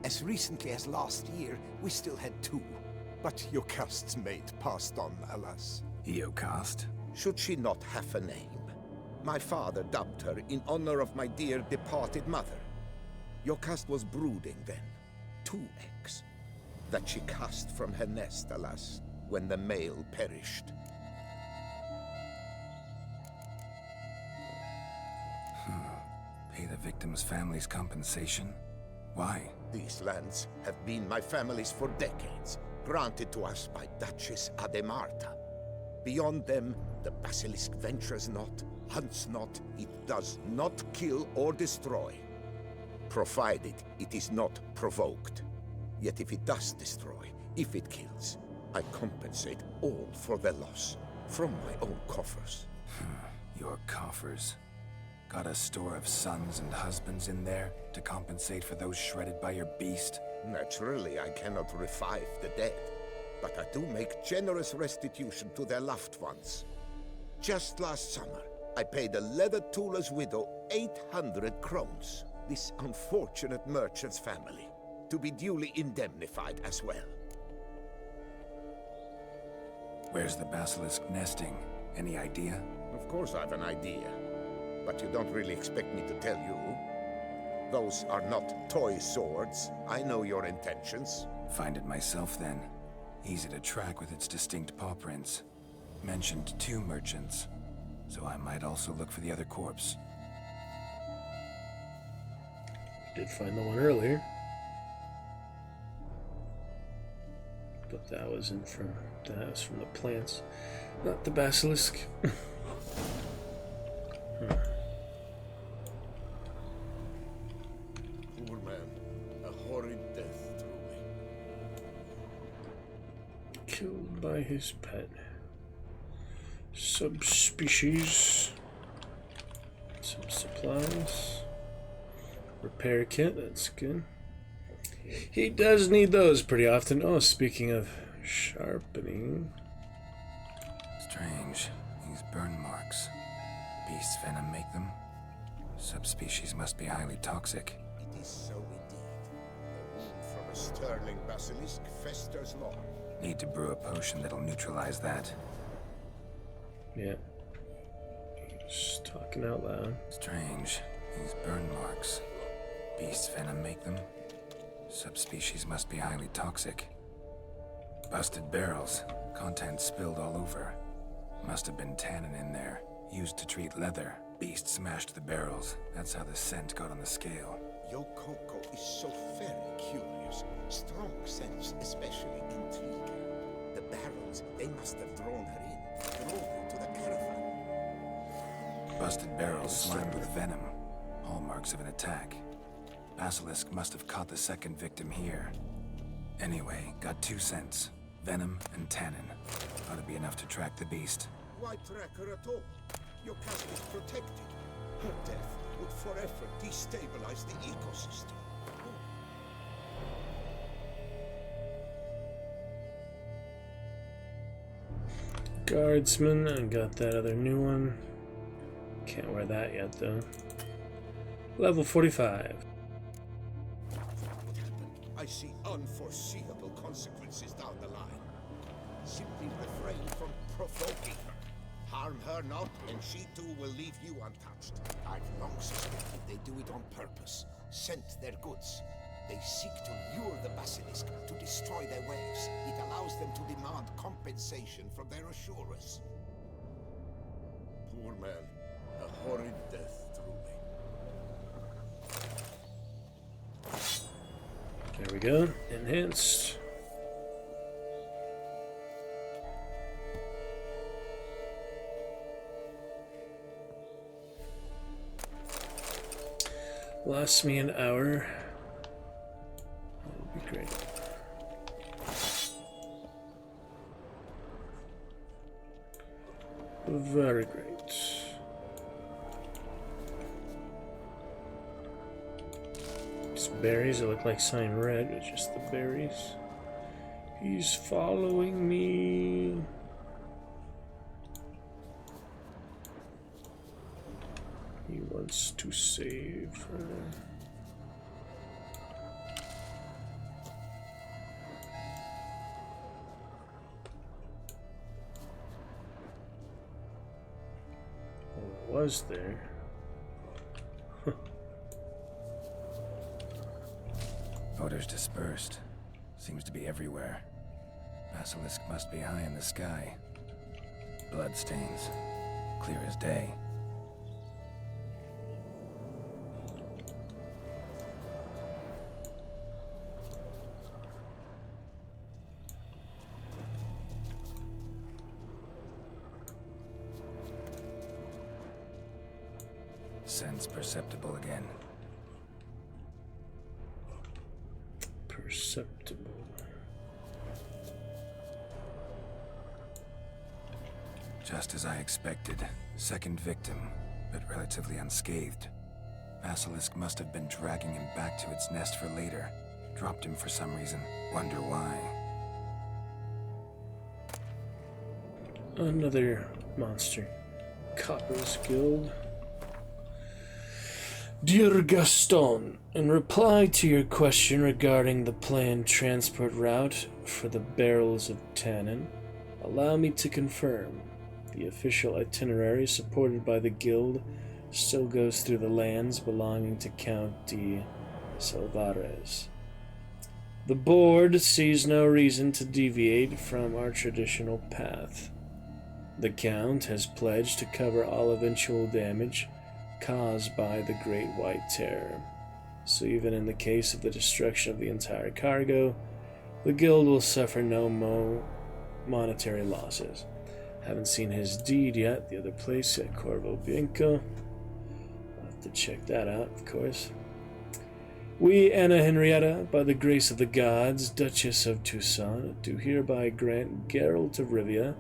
[SPEAKER 13] As recently as last year, we still had 2. But Jocast's mate passed on, alas.
[SPEAKER 4] Jocast?
[SPEAKER 13] Should she not have a name? My father dubbed her in honor of my dear departed mother. Jocast was brooding then. 2 eggs. That she cast from her nest, alas, when the male perished.
[SPEAKER 4] Pay the victim's family's compensation? Why?
[SPEAKER 13] These lands have been my family's for decades, granted to us by Duchess Ademarta. Beyond them, the basilisk ventures not, hunts not, it does not kill or destroy. Provided it is not provoked. Yet if it does destroy, if it kills, I compensate all for their loss, from my own coffers.
[SPEAKER 4] Your coffers? Got a store of sons and husbands in there to compensate for those shredded by your beast?
[SPEAKER 13] Naturally, I cannot revive the dead, but I do make generous restitution to their loved ones. Just last summer, I paid a leather tooler's widow 800 crowns, this unfortunate merchant's family, to be duly indemnified as well.
[SPEAKER 4] Where's the basilisk nesting? Any idea?
[SPEAKER 13] Of course I've an idea. But you don't really expect me to tell you. Those are not toy swords. I know your intentions.
[SPEAKER 4] Find it myself, then. Easy to track with its distinct paw prints. Mentioned 2 merchants, so I might also look for the other corpse.
[SPEAKER 3] Did find the one earlier. But that was from the plants, not the basilisk.
[SPEAKER 13] Poor man, a horrid death, truly.
[SPEAKER 3] Killed by his pet. Subspecies. Some supplies. Repair kit, that's good. He does need those pretty often. Oh, speaking of sharpening.
[SPEAKER 4] Strange. These burn marks. Beast's venom make them? Subspecies must be highly toxic.
[SPEAKER 13] It is so indeed. A wound from a sterling basilisk festers long.
[SPEAKER 4] Need to brew a potion that'll neutralize that.
[SPEAKER 3] Yeah. Just talking out loud.
[SPEAKER 4] Strange. These burn marks. Beast's venom make them? Subspecies must be highly toxic. Busted barrels. Contents spilled all over. Must have been tannin in there. Used to treat leather. Beast smashed the barrels. That's how the scent got on the scale.
[SPEAKER 13] Yokoko is so very curious. Strong sense, especially intrigue. The barrels, they must have drawn her in. Drawn her to the caravan.
[SPEAKER 4] Busted barrels slammed with venom. Hallmarks of an attack. Basilisk must have caught the second victim here. Anyway, got 2 cents. Venom and tannin. Ought to be enough to track the beast.
[SPEAKER 13] Why track her at all? Your cast is protected. Her death would forever destabilize the ecosystem.
[SPEAKER 3] Guardsman, I got that other new one. Can't wear that yet though. Level 45.
[SPEAKER 13] What happened? I see unforeseeable consequences down the line. Simply refrain from provoking her. Harm her not, and she too will leave you untouched. I've long suspected they do it on purpose. Scent their goods. They seek to lure the basilisk to destroy their wares. It allows them to demand compensation from their assurers. Poor man. A horrid death, truly.
[SPEAKER 3] There we go. Enhanced. Lasts me an hour. That would be great. Very great. These berries that look like sign red, but just the berries. He's following me. He wants to save her. Was there?
[SPEAKER 4] Odors dispersed. Seems to be everywhere. Basilisk must be high in the sky. Bloodstains. Clear as day. Sense perceptible again.
[SPEAKER 3] Perceptible.
[SPEAKER 4] Just as I expected. Second victim, but relatively unscathed. Basilisk must have been dragging him back to its nest for later. Dropped him for some reason. Wonder why.
[SPEAKER 3] Another monster. Copper's Guild. Dear Gaston, in reply to your question regarding the planned transport route for the barrels of tannin, allow me to confirm the official itinerary supported by the Guild still goes through the lands belonging to Count de Salvares. The board sees no reason to deviate from our traditional path. The Count has pledged to cover all eventual damage caused by the Great White Terror. So even in the case of the destruction of the entire cargo, the Guild will suffer no monetary losses. Haven't seen his deed yet, the other place at Corvo Bianco. I'll have to check that out, of course. We, Anna Henrietta, by the grace of the gods, Duchess of Tucson, do hereby grant Geralt of Rivia,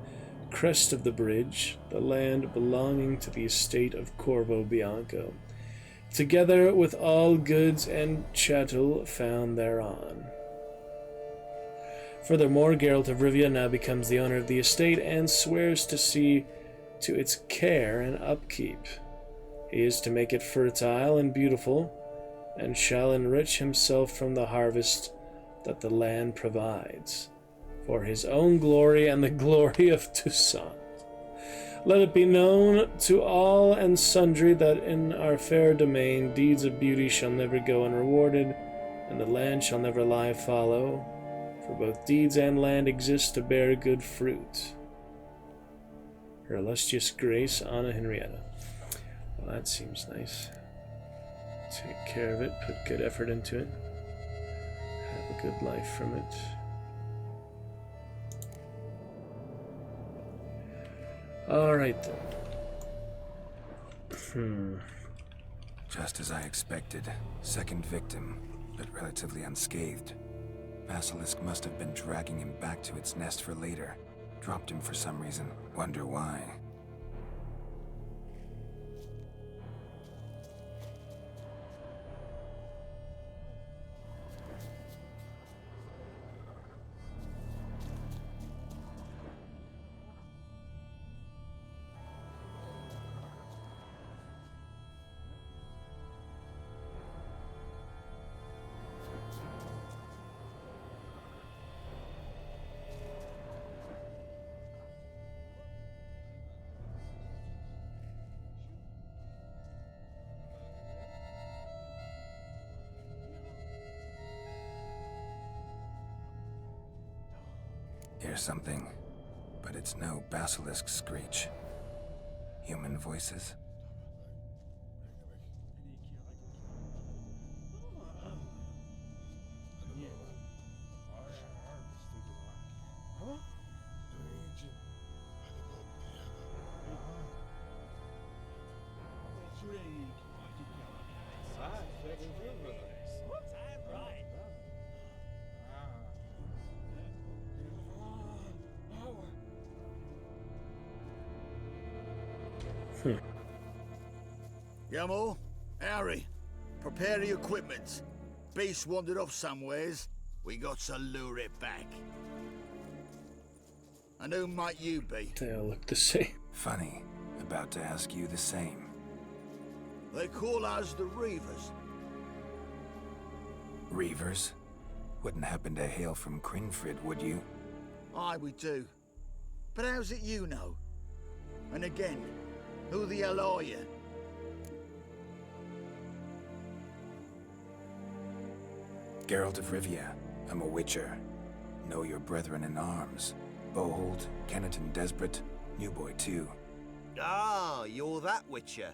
[SPEAKER 3] crest of the bridge, the land belonging to the estate of Corvo Bianco, together with all goods and chattel found thereon. Furthermore, Geralt of Rivia now becomes the owner of the estate and swears to see to its care and upkeep. He is to make it fertile and beautiful, and shall enrich himself from the harvest that the land provides, for his own glory and the glory of Tucson. Let it be known to all and sundry that in our fair domain deeds of beauty shall never go unrewarded, and the land shall never lie fallow, for both deeds and land exist to bear good fruit. Her illustrious Grace, Anna Henrietta. Well, that seems nice. Take care of it, put good effort into it, have a good life from it. Alright then.
[SPEAKER 4] Just as I expected. Second victim, but relatively unscathed. Basilisk must have been dragging him back to its nest for later. Dropped him for some reason. Wonder why. Hear something, but it's no basilisk screech. Human voices?
[SPEAKER 11] Yamo, Harry, prepare the equipment. Beast wandered off somewheres. We got to lure it back. And who might you be?
[SPEAKER 3] They all look the same.
[SPEAKER 4] Funny, about to ask you the same.
[SPEAKER 11] They call us the Reavers.
[SPEAKER 4] Reavers? Wouldn't happen to hail from Crinfrid, would you?
[SPEAKER 11] Aye, we do. But how's it you know? And again, who the hell are you?
[SPEAKER 4] Geralt of Rivia. I'm a witcher. Know your brethren in arms. Bohold, Kennet and Desperate, New Boy too.
[SPEAKER 14] Ah, you're that witcher.